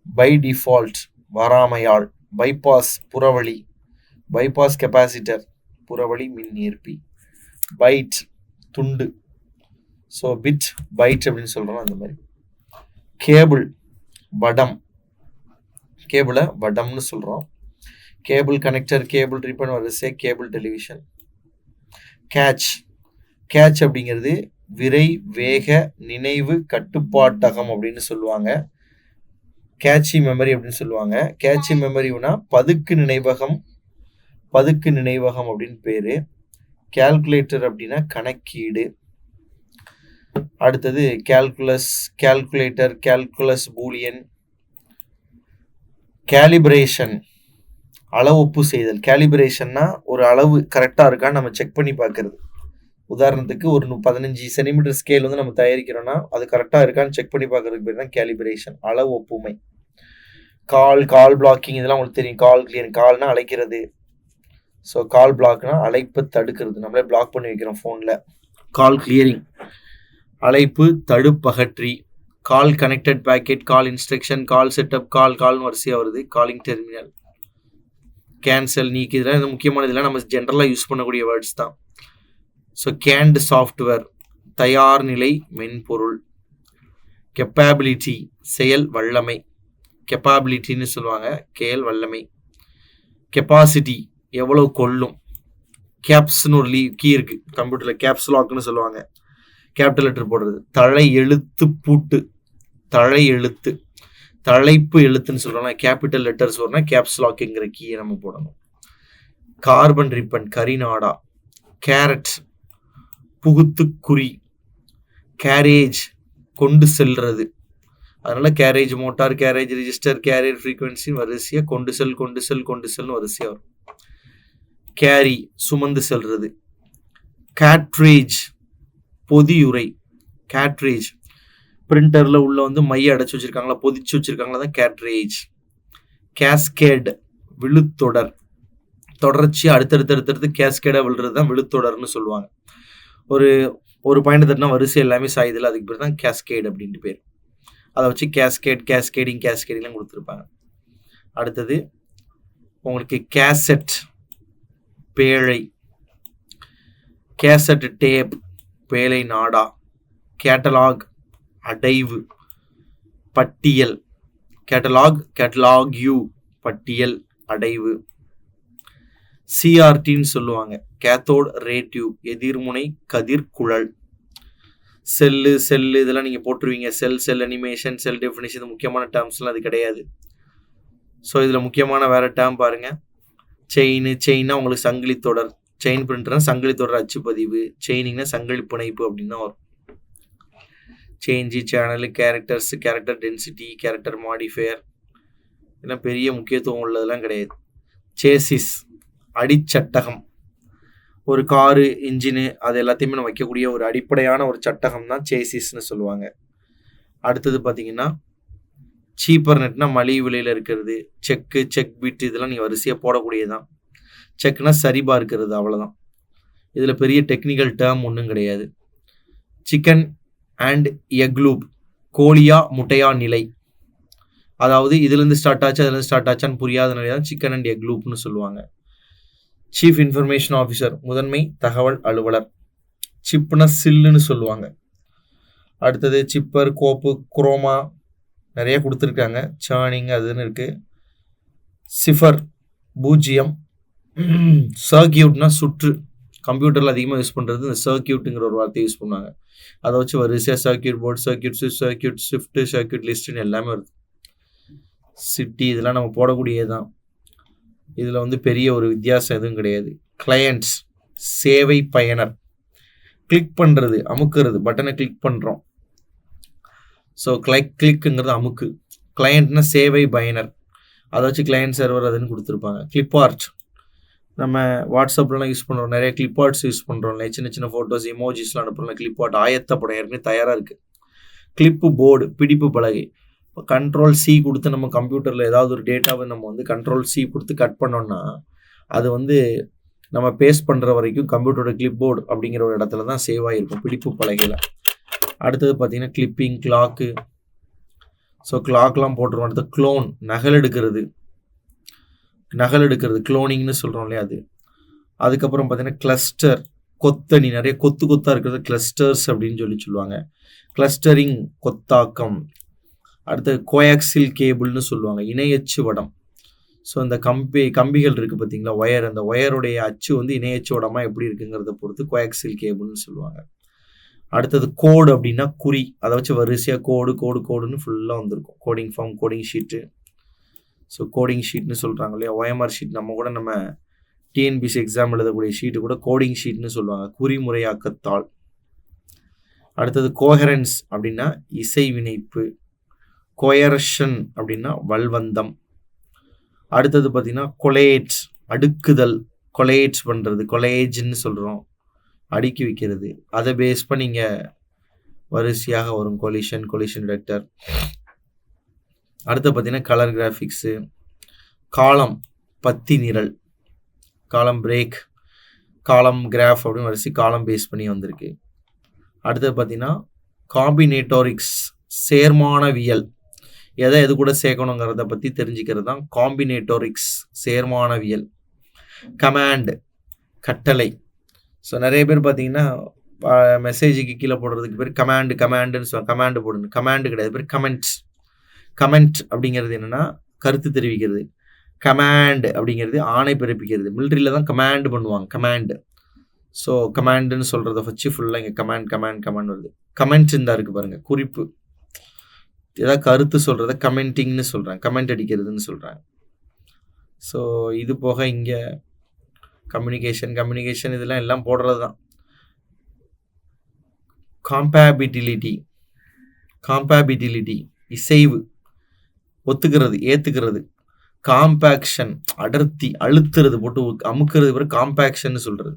பை டிஃபால்ட் வராமையால். பைபாஸ் புறவழி. பைபாஸ் கெப்பாசிட்டர் புறவழி மின் ஏற்பி. பைட் துண்டு. ஸோ பிட் பைட் அப்படின்னு சொல்கிறோம் அந்த மாதிரி. கேபிள் வடம். கேபிளை வடம்னு சொல்கிறோம். கேபிள் கனெக்டர், கேபிள் ரிப்பன் வரிசை, கேபிள் டெலிவிஷன். கேட்ச் அப்படிங்கிறது விரை வேக நினைவு கட்டுப்பாட்டகம் அப்படின்னு சொல்லுவாங்க. கேட்சி மெமரி அப்படின்னு சொல்லுவாங்க. கேட்சி மெமரினா பதுக்கு நினைவகம் அப்படின்னு பேரு. கால்குலேட்டர் அப்படின்னா கணக்கீடு. அடுத்தது கால்குலேட்டர், கால்குலஸ், பூலியன். கேலிபிரேஷன் அளவொப்பு செய்தல். கேலிபிரேஷன்னா ஒரு அளவு கரெக்டாக இருக்கான்னு நம்ம செக் பண்ணி பார்க்கறது. உதாரணத்துக்கு ஒரு 15 சென்டிமீட்டர் ஸ்கேல் வந்து நம்ம தயாரிக்கிறோம்னா அது கரெக்டாக இருக்கான்னு செக் பண்ணி பார்க்கறதுக்கு பேர் தான் கேலிபிரேஷன், அளவு ஒப்புமை. கால் பிளாக்கிங் இதெல்லாம் உங்களுக்கு தெரியும். கால் கிளியர், கால்னா அழைக்கிறது. ஸோ கால் பிளாக்னா அழைப்பை தடுக்கிறது, நம்மளே பிளாக் பண்ணி வைக்கிறோம் ஃபோனில். கால் கிளியரிங் அழைப்பு தடுப்பகற்றி. கால் கனெக்டட் பேக்கெட், கால் இன்ஸ்ட்ரக்ஷன், கால் செட்டப், கால்னு வரிசையாக வருது. காலிங் டெர்மினல், கேன்சல், நீக்கி, இதெல்லாம் இந்த முக்கியமான இதெல்லாம் நம்ம ஜென்ரலாக யூஸ் பண்ணக்கூடிய வேர்ட்ஸ் தான். ஸோ கேண்ட் சாஃப்ட்வேர், தயார் நிலை மென்பொருள். கெப்பாபிலிட்டி, செயல் வல்லமை. கெப்பாபிலிட்டின்னு சொல்லுவாங்க, செயல் வல்லமை. கெப்பாசிட்டி, எவ்வளவு கொள்ளும். கேப்ஸ்னு ஒரு கீ இருக்கு கம்ப்யூட்டரில், கேப்ஸ் லாக்னு சொல்லுவாங்க, கேபிட்டல் லெட்டர் போடுறது. தலை எழுத்து பூட்டு, தலை எழுத்து, தலைப்பு எழுத்துன்னு சொல்கிறோம்னா கேபிட்டல் லெட்டர்ஸ் வரணும், கேப்ஸ் லாக்குங்கிற கீயை நம்ம போடணும். கார்பன் ரிப்பன், கரிநாடா. கேரட், புகுத்து குறி. கேரேஜ், கொண்டு செல்றது. அதனால carriage motor, carriage register, carrier frequency வரிசையாக கொண்டு செல்னு வரிசையாக வரும். கேரி, சுமந்து செல்றது. கேட்ரேஜ், பொதியுரை. கேட்ரேஜ், பிரிண்டரில் உள்ள வந்து மைய அடைச்சி வச்சிருக்காங்களா, பொதிச்சு வச்சிருக்காங்களா தான் கேட்ரேஜ். கேஸ்கேட், விழுத்தொடர். தொடர்ச்சியாக அடுத்தடுத்து கேஸ்கேடாக விழுறது தான் விழுத்தொடர்னு சொல்லுவாங்க. ஒரு பாயிண்ட் தட்டினா வரிசை எல்லாமே சாயுதில்ல, அதுக்கு பேர் தான் கேஸ்கேட் அப்படின்ட்டு பேர். அதை வச்சு கேஸ்கேடிங்லாம் கொடுத்துருப்பாங்க. அடுத்தது உங்களுக்கு கேசட், பேழை. கேசட் டேப், பேழை நாடா. கேட்டலாக், அடைவு. பட்டியல், கேட்டலாக்யூ, பட்டியல், அடைவு. சிஆர்டின்னு சொல்லுவாங்க, கேத்தோட் ரே டியூப், எதிர்முனை கதிர்குழல். செல்லு இதெல்லாம் நீங்கள் போட்டுருவீங்க. செல் அனிமேஷன், செல் டெஃபினிஷன், முக்கியமான டேர்ம்ஸ்லாம் அது கிடையாது. ஸோ இதில் முக்கியமான வேறு டேர்ம் பாருங்கள். செயின்னா உங்களுக்கு சங்கிலி தொடர். செயின் பிரிண்டர்னா சங்கிலி தொடர் அச்சுப்பதிவு. செயினிங்னா சங்கிலி பிணைப்பு அப்படின்னு தான் வரும். Change, channel, characters, character density, character modifier, இதெல்லாம் பெரிய முக்கியத்துவம் உள்ளதெல்லாம் கிடையாது. சேசிஸ், அடிச்சட்டகம். ஒரு காரு, இன்ஜினு, அது எல்லாத்தையுமே நம்ம வைக்கக்கூடிய ஒரு அடிப்படையான ஒரு சட்டகம் தான் சேசிஸ்ன்னு சொல்லுவாங்க. அடுத்தது பார்த்தீங்கன்னா சீப்பர் நெட்னா மலிவு விலையில் இருக்கிறது. செக் பிட், இதெல்லாம் நீங்கள் வரிசையாக போடக்கூடியதான். செக்னா சரிபார்க்கிறது, அவ்வளோதான். இதில் பெரிய டெக்னிக்கல் டேர்ம் ஒன்றும் கிடையாது. சிக்கன் அண்ட் எக் லூப், கோழியா முட்டையா நிலை. அதாவது இதுலேருந்து ஸ்டார்ட் ஆச்சு அதுலேருந்து ஸ்டார்ட் ஆச்சான்னு புரியாத நிலை தான் சிக்கன் அண்ட் எக் லூப்னு சொல்லுவாங்க. சீஃப் இன்ஃபர்மேஷன் ஆஃபீஸர், முதன்மை தகவல் அலுவலர். சிப்னா சில்லுன்னு சொல்லுவாங்க. அடுத்தது சிப்பர், கோப்பு, குரோமா, நிறைய கொடுத்துருக்காங்க. சேர்னிங் அதுன்னு இருக்குது. சிஃபர், பூஜ்ஜியம். சர்க்கியூட்னா சுற்று. கம்ப்யூட்டரில் அதிகமாக யூஸ் பண்ணுறது இந்த சர்க்கியூட்டுங்கிற ஒரு வார்த்தையை யூஸ் பண்ணுவாங்க. அதை வச்சு வரிசையாக சர்க்கியூட் போர்டு, சர்க்கியூட் ஸ்விட்ச், சர்க்கியூட் ஷிஃப்ட்டு, சர்க்கியூட் லிஸ்ட்டுன்னு எல்லாமே வருது. சிட்டி, இதெல்லாம் நம்ம போடக்கூடியதான். இதில் வந்து பெரிய ஒரு வித்தியாசம் எதுவும் கிடையாது. கிளையண்ட்ஸ், சேவை பயனர். கிளிக் பண்ணுறது, அமுக்குறது, பட்டனை கிளிக் பண்ணுறோம். ஸோ கிளிக்குங்கிறது அமுக்கு. கிளையண்ட்னா சேவை பயனர், அதை வச்சு கிளையண்ட் சர்வர் அதுன்னு கொடுத்துருப்பாங்க. கிளிப் ஆர்ட், நம்ம வாட்ஸ்அப்லாம் யூஸ் பண்ணுறோம், நிறைய கிளிப் ஆர்ட்ஸ் யூஸ் பண்ணுறோம். சின்ன ஃபோட்டோஸ், இமோஜிஸ்லாம் அனுப்புகிறோம். கிளிப் ஆர்ட் ஆயத்தப்படம் ஏற்கனவே தயாராக இருக்குது. கிளிப்பு போர்டு, பிடிப்பு பலகை. இப்போ கண்ட்ரோல்-C கொடுத்து நம்ம கம்ப்யூட்டரில் ஏதாவது ஒரு டேட்டாவை நம்ம வந்து கண்ட்ரோல்-C கொடுத்து கட் பண்ணோம்னா அது வந்து நம்ம பேஸ்ட் பண்ணுற வரைக்கும் கம்ப்யூட்டரோட கிளிப் போர்டு அப்படிங்கிற ஒரு இடத்துல தான் சேவ் ஆகிருக்கும், பிடிப்பு பலகையில். அடுத்தது பார்த்திங்கன்னா கிளிப்பிங், கிளாக்கு. ஸோ கிளாக்லாம் போட்டுருவோம். அடுத்து க்ளோன், நகல் எடுக்கிறது, க்ளோனிங்னு சொல்கிறோம் இல்லையா அது. அதுக்கப்புறம் பார்த்திங்கன்னா கிளஸ்டர், கொத்தணி, நிறைய கொத்தாக இருக்கிறது கிளஸ்டர்ஸ் அப்படின்னு சொல்லுவாங்க. கிளஸ்டரிங், கொத்தாக்கம். அடுத்து கோயாக்சில் கேபிள்னு சொல்லுவாங்க, இணையச்சு வடம். ஸோ இந்த கம்பிகள் இருக்குது பார்த்தீங்களா, ஒயர், அந்த ஒயருடைய அச்சு வந்து இணையச்சு வடமாக எப்படி இருக்குங்கிறத பொறுத்து கோயாக்சில் கேபிள்னு சொல்லுவாங்க. அடுத்தது கோடு அப்படின்னா குறி, அதை வச்சு வரிசையாக கோடுன்னு ஃபுல்லாக வந்திருக்கும். Coding form, coding sheet. So coding ஷீட்னு சொல்கிறாங்க இல்லையா, OMR ஷீட். நம்ம டிஎன்பிசி எக்ஸாம் எழுதக்கூடிய ஷீட்டு கூட கோடிங் ஷீட்னு சொல்லுவாங்க, குறிமுறையாக்கத்தாள். அடுத்தது கோஹெரன்ஸ் அப்படின்னா இசைவினைப்பு. கோயரஷன் அப்படின்னா வல்வந்தம். அடுத்தது பார்த்தீங்கன்னா கொலேட்ஸ், அடுக்குதல், கொலேட்ஸ் பண்ணுறது, கொலேஜ்ன்னு சொல்கிறோம், அடுக்கி வைக்கிறது. அதை பேஸ் பண்ணி இங்கே வரிசையாக வரும் கொலிஷன் டிடெக்டர். அடுத்து பார்த்தீங்கன்னா கலர் கிராஃபிக்ஸு. காலம், பத்தி நிரல். காலம் பிரேக், காலம் கிராஃப் அப்படின்னு வரிசை காலம் பேஸ் பண்ணி வந்திருக்கு. அடுத்தது பார்த்தீங்கன்னா காம்பினேட்டோரிக்ஸ், சேர்மானவியல், எதை எது கூட சேர்க்கணுங்கிறத பற்றி தெரிஞ்சுக்கிறது தான் காம்பினேட்டோரிக்ஸ், சேர்மானவியல். கமாண்ட், கட்டளை. ஸோ நிறைய பேர் பார்த்தீங்கன்னா மெசேஜுக்கு கீழே போடுறதுக்கு பேர் கமாண்டுன்னு சொல்ல, கமாண்டு போடுங்க. கமாண்டு கிடையாது, பேர் கமெண்ட்ஸ். கமெண்ட் அப்படிங்கிறது என்னென்னா கருத்து தெரிவிக்கிறது. கமாண்ட் அப்படிங்கிறது ஆணை பிறப்பிக்கிறது. மிலிட்ரியில் தான் கமாண்ட் பண்ணுவாங்க, கமாண்டு. ஸோ கமாண்டுன்னு சொல்கிறத வச்சு ஃபுல்லாக இங்கே கமாண்ட் வருது. கமெண்ட் இருந்தால் இருக்குது பாருங்கள், குறிப்பு. ஏதாவது கருத்து சொல்கிறத கமெண்டிங்னு சொல்கிறாங்க, கமெண்ட் அடிக்கிறதுன்னு சொல்கிறாங்க. ஸோ இது போக இங்கே கம்யூனிகேஷன் இதெல்லாம் எல்லாம் போடுறது தான். காம்பேபிலிட்டி இசைவு, ஒத்துக்கிறது, ஏற்றுக்கிறது. காம்பேக்ஷன், அடர்த்தி, அழுத்துறது, போட்டு அமுக்கிறது பேர் காம்பேக்ஷன் சொல்கிறது.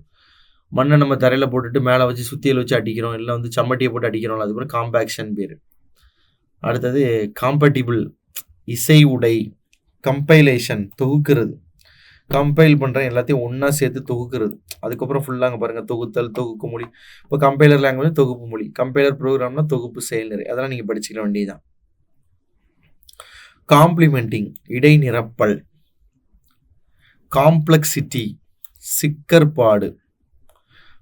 மண்ணை நம்ம தரையில் போட்டுட்டு மேலே வச்சு சுத்தியல் வச்சு அடிக்கிறோம், இல்லை வந்து சம்மட்டியை போட்டு அடிக்கிறோம், அது பேர் காம்பேக்ஷன் பேர். அடுத்தது காம்பேட்டிபிள், இசை உடை. கம்பைலேஷன், தொகுக்கிறது. கம்பைல் பண்ணுற எல்லாத்தையும் ஒன்றா சேர்த்து தொகுக்கிறது. அதுக்கப்புறம் ஃபுல்லாக அங்கே பாருங்கள், தொகுத்தல், தொகுப்பு மொழி. இப்போ கம்பைலர் லாங்குவேஜ் தொகுப்பு மொழி, கம்பைலர் ப்ரோக்ராம்னா தொகுப்பு செயல்முறை. அதெல்லாம் நீங்கள் படிச்சுக்க வேண்டியதுதான். காம்ப்ளிமெண்டிங், இடைநிரப்பல். காம்ப்ளெக்சிட்டி, சிக்கற்பாடு.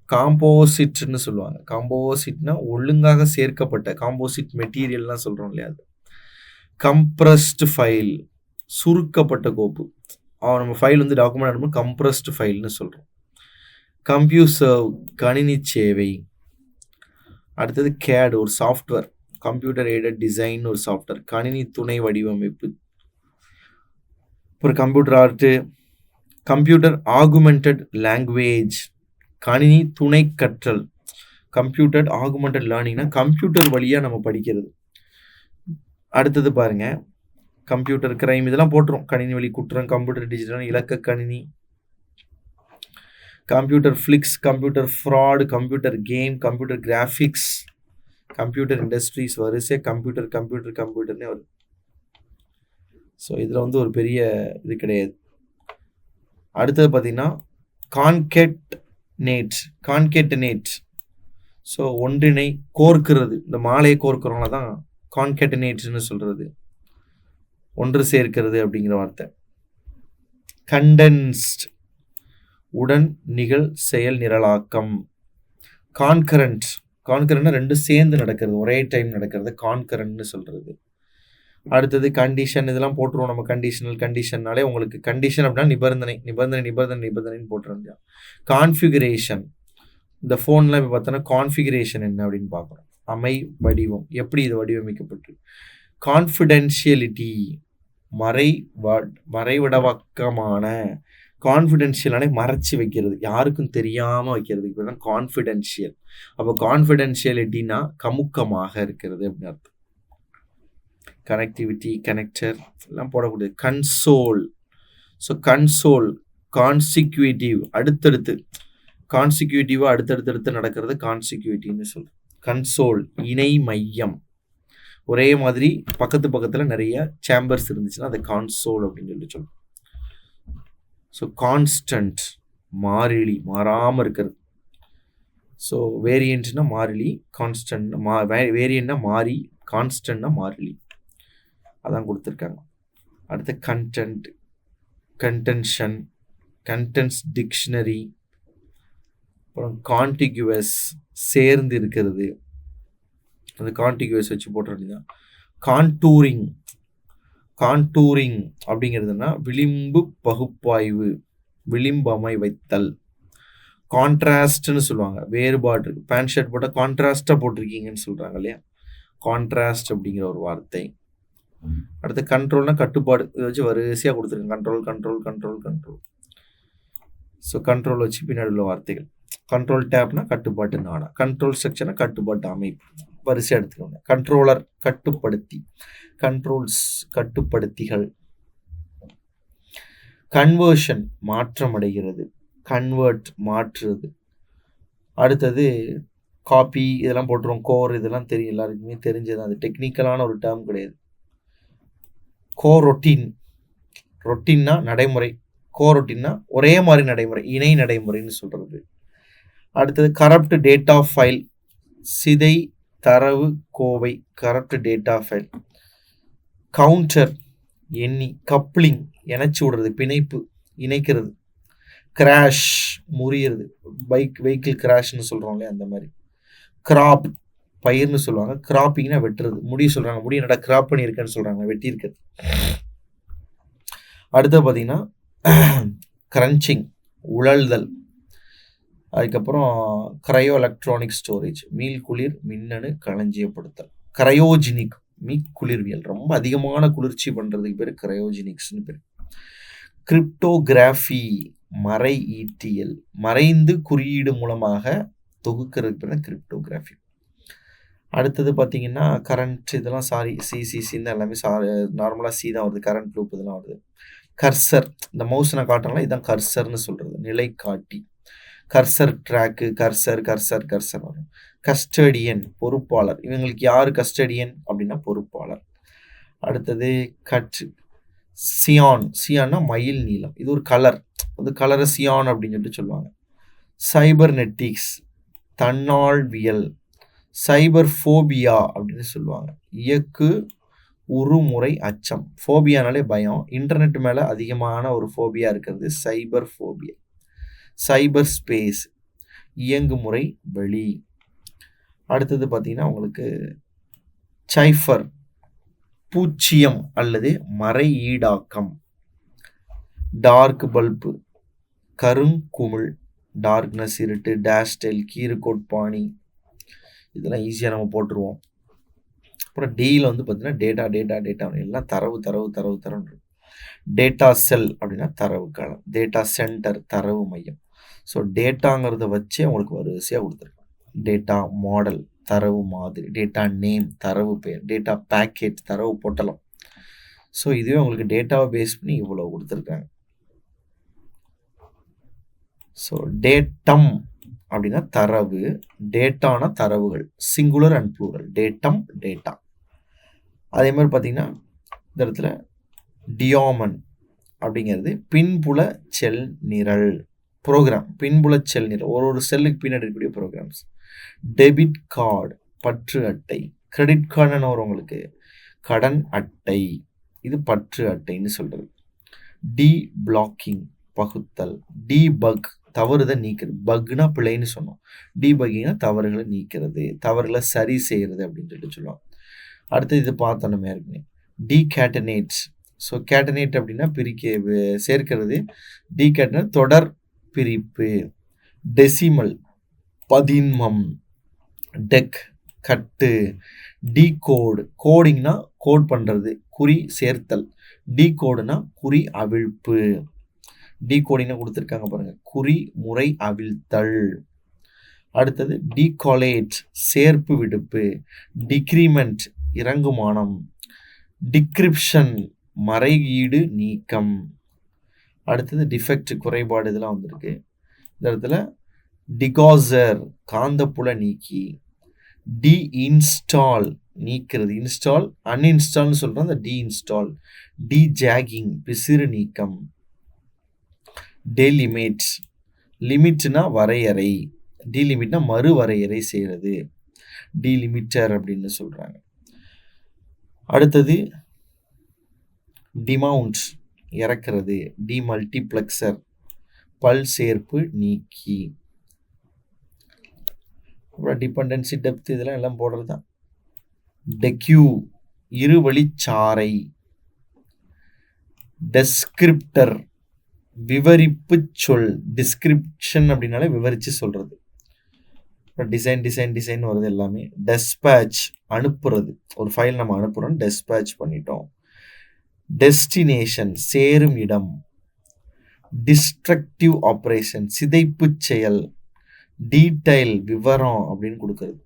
காம்போசிட்னு சொல்லுவாங்க. காம்போசிட்னா ஒழுங்காக சேர்க்கப்பட்ட, காம்போசிட் மெட்டீரியல்லாம் சொல்கிறோம் இல்லையா அது. கம்ப்ரஸ்டு ஃபைல், சுருக்கப்பட்ட கோப்பு. நம்ம ஃபைல் வந்து டாக்குமெண்ட் ஆகும்போது கம்ப்ரஸ்டு ஃபைல்னு சொல்கிறோம். கம்ப்யூசர்வ், கணினி சேவை. அடுத்தது கேட், ஒரு சாஃப்ட்வேர். கம்ப்யூட்டர் எய்டட் டிசைன் ஒரு சாஃப்ட்வேர், கணினி துணை வடிவமைப்பு. ஒரு computer art. Computer augmented language, கணினி துணை கற்றல். கம்ப்யூட்டர் ஆகுமெண்டட் லேர்னிங்னா கம்ப்யூட்டர் வழியாக நம்ம படிக்கிறது. அடுத்தது பாருங்க, கம்ப்யூட்டர் கிரைம், இதெல்லாம் போட்டுரும். கணினி வழி குற்றம், கம்ப்யூட்டர் டிஜிட்டல், இலக்க கணினி. Computer flakes, computer fraud, computer game, computer graphics, computer industries, வரிசை கம்ப்யூட்டர்னே வருது. ஸோ இதில் வந்து ஒரு பெரிய இது கிடையாது. அடுத்தது பார்த்தீங்கன்னா கான்கேட்டனேட். ஸோ ஒன்றினை, கோர்க்கிறது. இந்த மாலையை கோர்க்கிறவங்கள தான் கான்கேட்டனேட்னு சொல்கிறது, ஒன்று சேர்க்கிறது அப்படிங்கிற வார்த்தை. கண்டென்ஸ்ட், உடன் நிகழ் செயல் நிரலாக்கம். கான்கரண்ட்னா ரெண்டும் சேர்ந்து நடக்கிறது, ஒரே டைம் நடக்கிறது, கான்கரண்ட்னு சொல்கிறது. அடுத்தது கண்டிஷன், இதெல்லாம் போட்டுருவோம் நம்ம. கண்டிஷன்னாலே உங்களுக்கு கண்டிஷன் அப்படின்னா நிபந்தனைன்னு போட்டுருந்தோம். கான்ஃபிகரேஷன், இந்த ஃபோன்லாம் இப்போ பார்த்தோன்னா கான்ஃபிகரேஷன் என்ன அப்படின்னு பார்க்குறோம். வடிவம், எப்படி இது வடிவமைக்கப்பட்டு. கான்ஃபிடென்ஷியலிட்டி, மறைவிடவக்கமான. கான்ஃபிடென்ஷியலானே மறைச்சி வைக்கிறது, யாருக்கும் தெரியாமல் வைக்கிறது, இப்போ தான் கான்ஃபிடென்ஷியல். அப்போ கான்ஃபிடென்ஷியலிட்டினா கமுக்கமாக இருக்கிறது அப்படின்னு அர்த்தம். கனெக்டிவிட்டி, கனெக்டர் எல்லாம் போடக்கூடியது. கன்சோல், ஸோ கன்சோல் கான்சிக்யூட்டிவ், அடுத்தடுத்து நடக்கிறது கான்சிக்யூட்டிவ்னு சொல்கிறோம். கன்சோல், இணை மையம். ஒரே மாதிரி பக்கத்தில் நிறைய சேம்பர்ஸ் இருந்துச்சுன்னா அதை கான்சோல் அப்படின்னு சொல்கிறோம். ஸோ கான்ஸ்டன்ட், மாறிலி, மாறாமல் இருக்கிறது. ஸோ வேரியன்ட்னா மாறிலி, கான்ஸ்டன்ட் வேரியன்ட்னா மாறி, கான்ஸ்டன்ட்னா மாறிலி. அதான் கொடுத்துருக்காங்க. அடுத்து கண்டென்ட், கண்டென்ஷன், கண்டென்ட்ஸ் டிக்ஷனரி. அப்புறம் கான்டிகுவஸ், சேர்ந்து இருக்கிறது, அந்த கான்டிகுவஸ் வச்சு போட்டுற வேண்டியதான். கான்டூரிங் அப்படிங்கிறதுனா விளிம்பு பகுப்பாய்வு, விளிம்பமை வைத்தல். கான்ட்ராஸ்ட்னு சொல்லுவாங்க, வேறுபாடு. பேண்ட் ஷர்ட் போட்டால் கான்ட்ராஸ்டாக போட்டிருக்கீங்கன்னு சொல்கிறாங்க இல்லையா, கான்ட்ராஸ்ட் அப்படிங்கிற ஒரு வார்த்தை. அடுத்து கண்ட்ரோல்னா கட்டுப்பாடு, இதை வச்சு வரிசையாக கொடுத்துருங்க. கண்ட்ரோல். ஸோ கண்ட்ரோல் வச்சு பின்னாடி உள்ள வார்த்தைகள். கண்ட்ரோல் டேப்னா கட்டுப்பாட்டு நாடா, கண்ட்ரோல் ஸ்ட்ரக்சர்னா கட்டுப்பாட்டு அமைப்பு, வரிசையாக எடுத்துக்கோங்க. கண்ட்ரோலர், கட்டுப்படுத்தி. கண்ட்ரோல்ஸ், கட்டுப்படுத்திகள். கன்வர்ஷன், மாற்றம் அடைகிறது. கன்வெர்ட், மாற்றுறது. அடுத்தது காப்பி, இதெல்லாம் போட்டுருவோம். கோர், இதெல்லாம் தெரியும், எல்லாருக்குமே தெரிஞ்சது. அது டெக்னிக்கலான ஒரு டேர்ம் கிடையாது. ரொட்டீன்னா நடைமுறை, கோரொட்டீன்னா ஒரே மாதிரி நடைமுறை, இணை நடைமுறைன்னு சொல்கிறது. அடுத்தது கரப்ட் டேட்டா ஃபைல், தரவு கோவை கரப்ட் டேட்டா ஃபைல். கவுண்டர் எண்ணி. கப்ளிங் இணைச்சி விடுறது, பிணைப்பு இணைக்கிறது. கிராஷ் முறியறது, வெஹிக்கிள் கிராஷ்னு சொல்கிறோம் இல்லையா அந்த மாதிரி. கிராப் பயிர்னு சொல்லுவாங்க. கிராப்பிங்னா வெட்டுறது. முடி சொல்கிறாங்க, முடி என்னடா கிராப் பண்ணியிருக்கேன்னு சொல்கிறாங்க, வெட்டி இருக்கிறது. அடுத்து பார்த்தீங்கன்னா கிரன்ச்சிங் உழல்தல். அதுக்கப்புறம் கிரையோ எலக்ட்ரானிக் ஸ்டோரேஜ் மீள்குளிர் மின்னணு களஞ்சியப்படுத்தல். கிரையோஜினிக் குளிர்வியல், ரொம்ப அதிகமான குளிர்ச்சி பண்ணுறதுக்கு பேர் கிரையோஜினிக்ஸ்னு பேர். கிரிப்டோகிராஃபி மறை ஈட்டியல், மறைந்து குறியீடு மூலமாக தொகுக்கிறதுக்கு பேர் தான் கிரிப்டோகிராஃபி. அடுத்தது பார்த்தீங்கன்னா கரண்ட், இதெல்லாம் சிசிசின்னு எல்லாமே நார்மலாக சி தான் வருது. கரண்ட் லூப் இதெல்லாம் வருது. கர்சர், இந்த மவுஸ் நான் காட்டுறேன், இதுதான் கர்சர்னு சொல்கிறது, நிலை காட்டி. கர்சர் ட்ராக்கு, கர்சர் வரும். கஸ்டடியன் பொறுப்பாளர், இவங்களுக்கு யார் கஸ்டடியன் அப்படின்னா பொறுப்பாளர். அடுத்தது சியான்னா மயில் நீளம், இது ஒரு கலர், அது கலரை சியான் அப்படின்னு சொல்லிட்டு சொல்லுவாங்க. சைபர்நெட்டிக்ஸ் தன்னாழ்வியல். சைபர் ஃபோபியா அப்படின்னு சொல்லுவாங்க, இயக்கு உருமுறை அச்சம். ஃபோபியானாலே பயம், இன்டர்நெட் மேலே அதிகமான ஒரு ஃபோபியா இருக்கிறது சைபர் ஃபோபியா. சைபர் ஸ்பேஸ் இயங்குமுறை வெளி. அடுத்தது பார்த்தீங்கன்னா உங்களுக்கு சைஃபர் பூச்சியம் அல்லது மறை ஈடாக்கம். டார்க் பல்பு கருங்குமிழ், டார்க்னஸ் இருட்டு. டேஷ்டெல் கீறுகோட்பாணி, இதெல்லாம் ஈஸியாக நம்ம போட்டுருவோம். அப்புறம் டியில் வந்து பார்த்தீங்கன்னா டேட்டா எல்லாம் தரவு. டேட்டா செல் அப்படின்னா தரவு களம். டேட்டா சென்டர் தரவு மையம். ஸோ டேட்டாங்கிறத வச்சே உங்களுக்கு வரிசையாக கொடுத்துருக்கோம். டேட்டா மாடல் தரவு மாதிரி, டேட்டா நேம் தரவு பேர், டேட்டா பேக்கெட் தரவு பொட்டலம். ஸோ இதுவே உங்களுக்கு டேட்டாவை பேஸ் பண்ணி இவ்வளோ கொடுத்துருக்காங்க. ஸோ டேட்டம் அப்படின்னா தரவு, டேட்டானா தரவுகள், singular and plural. Datum data. அதே மாதிரி பார்த்தீங்கன்னா இந்த இடத்துல டியாமன் அப்படிங்கிறது பின்புல செல் நிரல் ப்ரோக்ராம். பின்புல செல் நிரல் ஒரு செல்லுக்கு பின்னாடி இருக்கக்கூடிய ப்ரோக்ராம்ஸ். டெபிட் கார்டு பற்று அட்டை. கிரெடிட் கார்டுன்னு வரும் உங்களுக்கு கடன் அட்டை, இது பற்று அட்டைன்னு சொல்கிறது. டி பிளாக்கிங் பகுத்தல். டீபக் தவறுதை நீக்கிறது, பக்னா பிழைன்னு சொன்னோம். டீபக்கிங்னா தவறுகளை நீக்கிறது, தவறுகளை சரி செய்கிறது அப்படின்னு சொல்லிட்டு சொல்லுவோம். அடுத்து இது பார்த்தோம் நம்ம ஏற்கனவே. டீகேட்டனேட்ஸ். ஸோ கேட்டனேட் அப்படின்னா சேர்க்கிறது. டீகேட்டனேட் தொடர் பிரிப்பு. டெசிமல் பதின்மம். டெக் கட்டு. டீகோடு கோடிங்னா கோட் பண்ணுறது, குறி சேர்த்தல். டீகோடுனா குறி அவிழ்ப்பு. டீகோடிங்னா கொடுத்துருக்காங்க பாருங்க, குறி முறை அவிழ்த்தல். அடுத்தது டீகாலேட் சேர்ப்பு விடுப்பு. டிக்ரிமெண்ட் இறங்குமானம். டிக்ரிப்ஷன் மறையீடு நீக்கம். அடுத்தது டிஃபெக்ட் குறைபாடு, இதெல்லாம் வந்திருக்கு. இந்த இடத்துல டிகாசர் காந்தப்புல நீக்கி. டி இன்ஸ்டால் நீக்கிறது, இன்ஸ்டால் அன்இன்ஸ்டால்னு சொல்கிறோம், அந்த டி இன்ஸ்டால். டி ஜாகிங் பிசிறு நீக்கம். டெலிமிட் லிமிட்னா வரையறை, டீலிமிட்னா மறுவரையறை செய்கிறது, டீலிமிட்டர் அப்படின்னு சொல்கிறாங்க. அடுத்தது டிமவுண்ட் இறக்கிறது. டிமல்டிப்ளெக்சர் பல் சேர்ப்பு நீக்கி. அப்புறம் டிபெண்டன்சி டெப்த் இதெல்லாம் எல்லாம் போடுறது தான். டெக்யூ இருவழிச்சாரை. டெஸ்கிரிப்டர் விவரிப்பு சொல். டிஸ்கிரிப்ஷன் அப்படின்னாலே விவரித்து சொல்கிறது. டிசைன் வருது எல்லாமே. டெஸ்பேட்ச் அனுப்புறது, ஒரு ஃபைல் நம்ம அனுப்புகிறோம், டெஸ்பேட்ச் பண்ணிட்டோம். டெஸ்டினேஷன் சேரும் இடம். டிஸ்ட்ரக்டிவ் ஆப்ரேஷன் சிதைப்பு செயல். டீடைல் விவரம் அப்படின்னு கொடுக்கறது.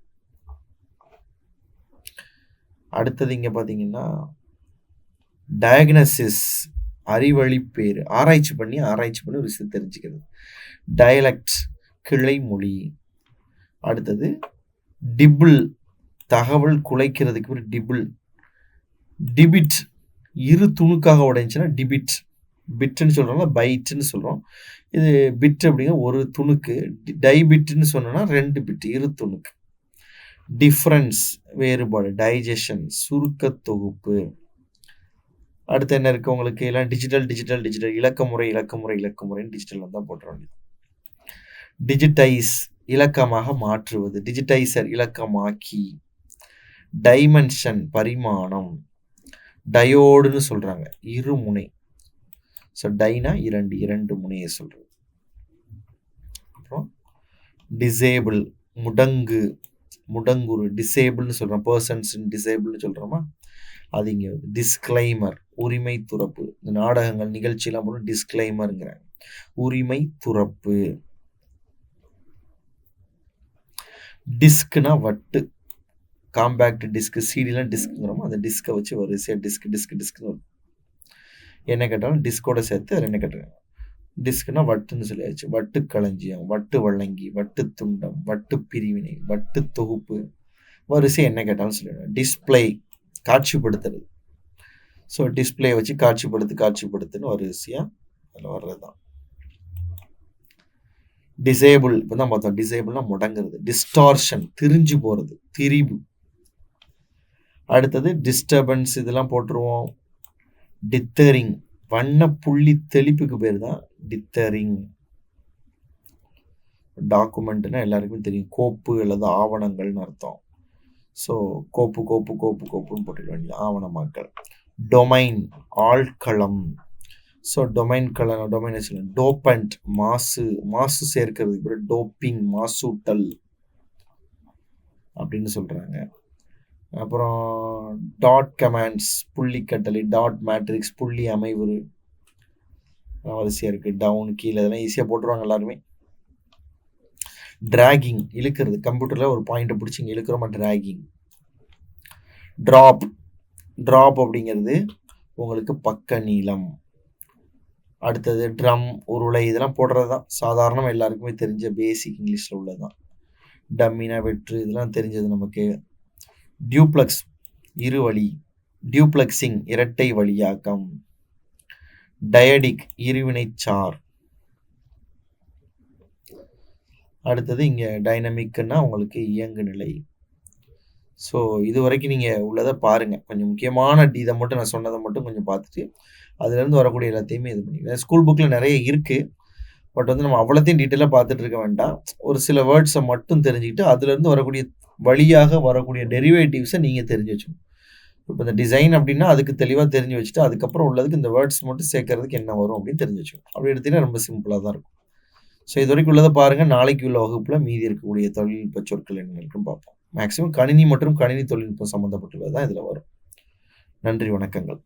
அடுத்தது இங்கே பார்த்தீங்கன்னா டயக்னசிஸ் அறிவழிப்பேறு, ஆராய்ச்சி பண்ணி ஒரு விஷயம் தெரிஞ்சுக்கிறது. டயலக்ட் கிளை மொழி. அடுத்தது டிபிள் தகவல் குலைக்கிறதுக்கு ஒரு டிபிள். டிபிட் இரு துணுக்காக உடைஞ்சுன்னா டிபிட். பிட்டுன்னு சொல்கிறோம்ல, பைட்டுன்னு சொல்கிறோம். இது பிட் அப்படிங்கிற ஒரு துணுக்கு. டைபிட்னு சொன்னோன்னா 2 பிட் இரு துணுக்கு. டிஃபரன்ஸ் வேறுபாடு, டைஜஷன் சுருக்க தொகுப்பு. அடுத்து என்ன இருக்கு உங்களுக்கு? எல்லாம் டிஜிட்டல் இலக்கமுறைன்னு டிஜிட்டல் தான் போட்டுற வேண்டியது. டிஜிட்டைஸ் இலக்கமாக மாற்றுவது, டிஜிட்டைசர் இலக்கமாக்கி. டைமென்ஷன் பரிமாணம், டயோடுன்னு சொல்றாங்க, இருமுனை. ஸோ டைனா இரண்டு முனையை சொல்றது. அப்புறம் டிசேபிள் முடங்குறு, டிசேபிள்னு சொல்றோம், பர்சன்ஸ் டிசேபிள்னு சொல்றோமா, அது இங்கே டிஸ்க்ளைமர் உரிமை துறப்பு. இந்த நாடகங்கள் நிகழ்ச்சியெல்லாம் போட்டு டிஸ்க்ளைமருங்கிறாங்க, உரிமை துறப்பு. டிஸ்க்னா வட்டு, காம்பேக்ட் டிஸ்க், சிடிலாம் டிஸ்க்குங்கிறோமோ அந்த டிஸ்கை வச்சு வரிசையாக டிஸ்க்னு வரும். என்ன கேட்டாலும் டிஸ்கோட சேர்த்து அதில் என்ன கேட்டாங்க, டிஸ்க்னா வட்டுன்னு சொல்லியாச்சு. வட்டு களஞ்சியம், வட்டு வழங்கி, வட்டு துண்டம், வட்டு பிரிவினை, வட்டு தொகுப்பு, வரிசை என்ன கேட்டாலும் சொல்லிடுவேன். டிஸ்பிளே காட்சிப்படுத்துறது. ஸோ டிஸ்பிளே வச்சு காட்சிப்படுத்துன்னு வரிசையாக அதில் வர்றது தான். டிசேபிள் இப்போ தான் பார்த்தோம். டிசேபிள்னா முடங்குறது. டிஸ்டார்ஷன் திரிஞ்சு போகிறது, திரிபு. அடுத்தது டிஸ்டர்பன்ஸ், இதெல்லாம் போட்டுருவோம். டித்தரிங் வண்ண புள்ளி தெளிப்புக்கு பேர் தான் டித்தரிங். டாக்குமெண்ட்னா எல்லாருக்குமே தெரியும், கோப்பு அல்லது ஆவணங்கள்னு அர்த்தம். ஸோ கோப்புன்னு போட்டுக்க வேண்டியது, ஆவணமாக்கல். டொமைன் ஆழ்களம். ஸோ டொமைன் சொல்லணும். டோபண்ட் மாசு சேர்க்கிறதுக்கு பேர் டோப்பிங், மாசூட்டல் அப்படின்னு சொல்றாங்க. அப்புறம் டாட் கமாண்ட்ஸ் புள்ளி கட்டளை, டாட் மேட்ரிக்ஸ் புள்ளி அமைவுறு வரிசையாக இருக்குது. டவுன் கீழே இதெல்லாம் ஈஸியாக போட்டுருவாங்க எல்லாருமே. டிராகிங் இழுக்கிறது, கம்ப்யூட்டரில் ஒரு பாயிண்ட்டை பிடிச்சி இங்கே இழுக்கிறோமா, டிராகிங். ட்ராப் அப்படிங்கிறது உங்களுக்கு பக்க நீளம். அடுத்தது ட்ரம் உருளை, இதெல்லாம் போடுறது தான் சாதாரணமாக எல்லாருக்குமே தெரிஞ்ச பேசிக் இங்கிலீஷில் உள்ளது தான். டம்மினா வெற்று, இதெல்லாம் தெரிஞ்சது நமக்கு. டியூப்ளக்ஸ் இருவழி, டியூப்ளக்ஸிங் இரட்டை வழியாக்கம். டயடிக் இருவினைச்சார். அடுத்தது இங்கே டைனமிக்னா உங்களுக்கு இயங்கு நிலை. ஸோ இது வரைக்கும் நீங்கள் உள்ளதை பாருங்கள். கொஞ்சம் முக்கியமான இதை மட்டும் நான் சொன்னதை மட்டும் கொஞ்சம் பார்த்துட்டு அதுலேருந்து வரக்கூடிய எல்லாத்தையுமே இது பண்ணிக்கலாம். ஸ்கூல் புக்கில் நிறைய இருக்குது, பட் வந்து நம்ம அவ்வளோத்தையும் டீட்டெயிலாக பார்த்துட்டு இருக்க வேண்டாம். ஒரு சில வேர்ட்ஸை மட்டும் தெரிஞ்சுக்கிட்டு அதுலேருந்து வரக்கூடிய வழியாக வரக்கூடிய டெரிவேட்டிவ்ஸை நீங்கள் தெரிஞ்சு வச்சுக்கணும். இப்போ இந்த டிசைன் அப்படின்னா அதுக்கு தெளிவாக தெரிஞ்சு வச்சுட்டு அதுக்கப்புறம் உள்ளதுக்கு இந்த வேர்ட்ஸ் மட்டும் சேர்க்கறதுக்கு என்ன வரும் அப்படின்னு தெரிஞ்சு வச்சுக்கணும். அப்படி எடுத்தீங்கன்னா ரொம்ப சிம்பிளாக தான் இருக்கும். ஸோ இது வரைக்கும் உள்ளதை பாருங்கள். நாளைக்கு உள்ள வகுப்பில் மீதி இருக்கக்கூடிய தொழில்நுட்ப சொற்கள் என்ன இருக்குன்னு பார்ப்போம். மேக்ஸிமம் கணினி மற்றும் கணினி தொழில்நுட்பம் சம்மந்தப்பட்டுள்ளது தான் இதில் வரும். நன்றி, வணக்கங்கள்.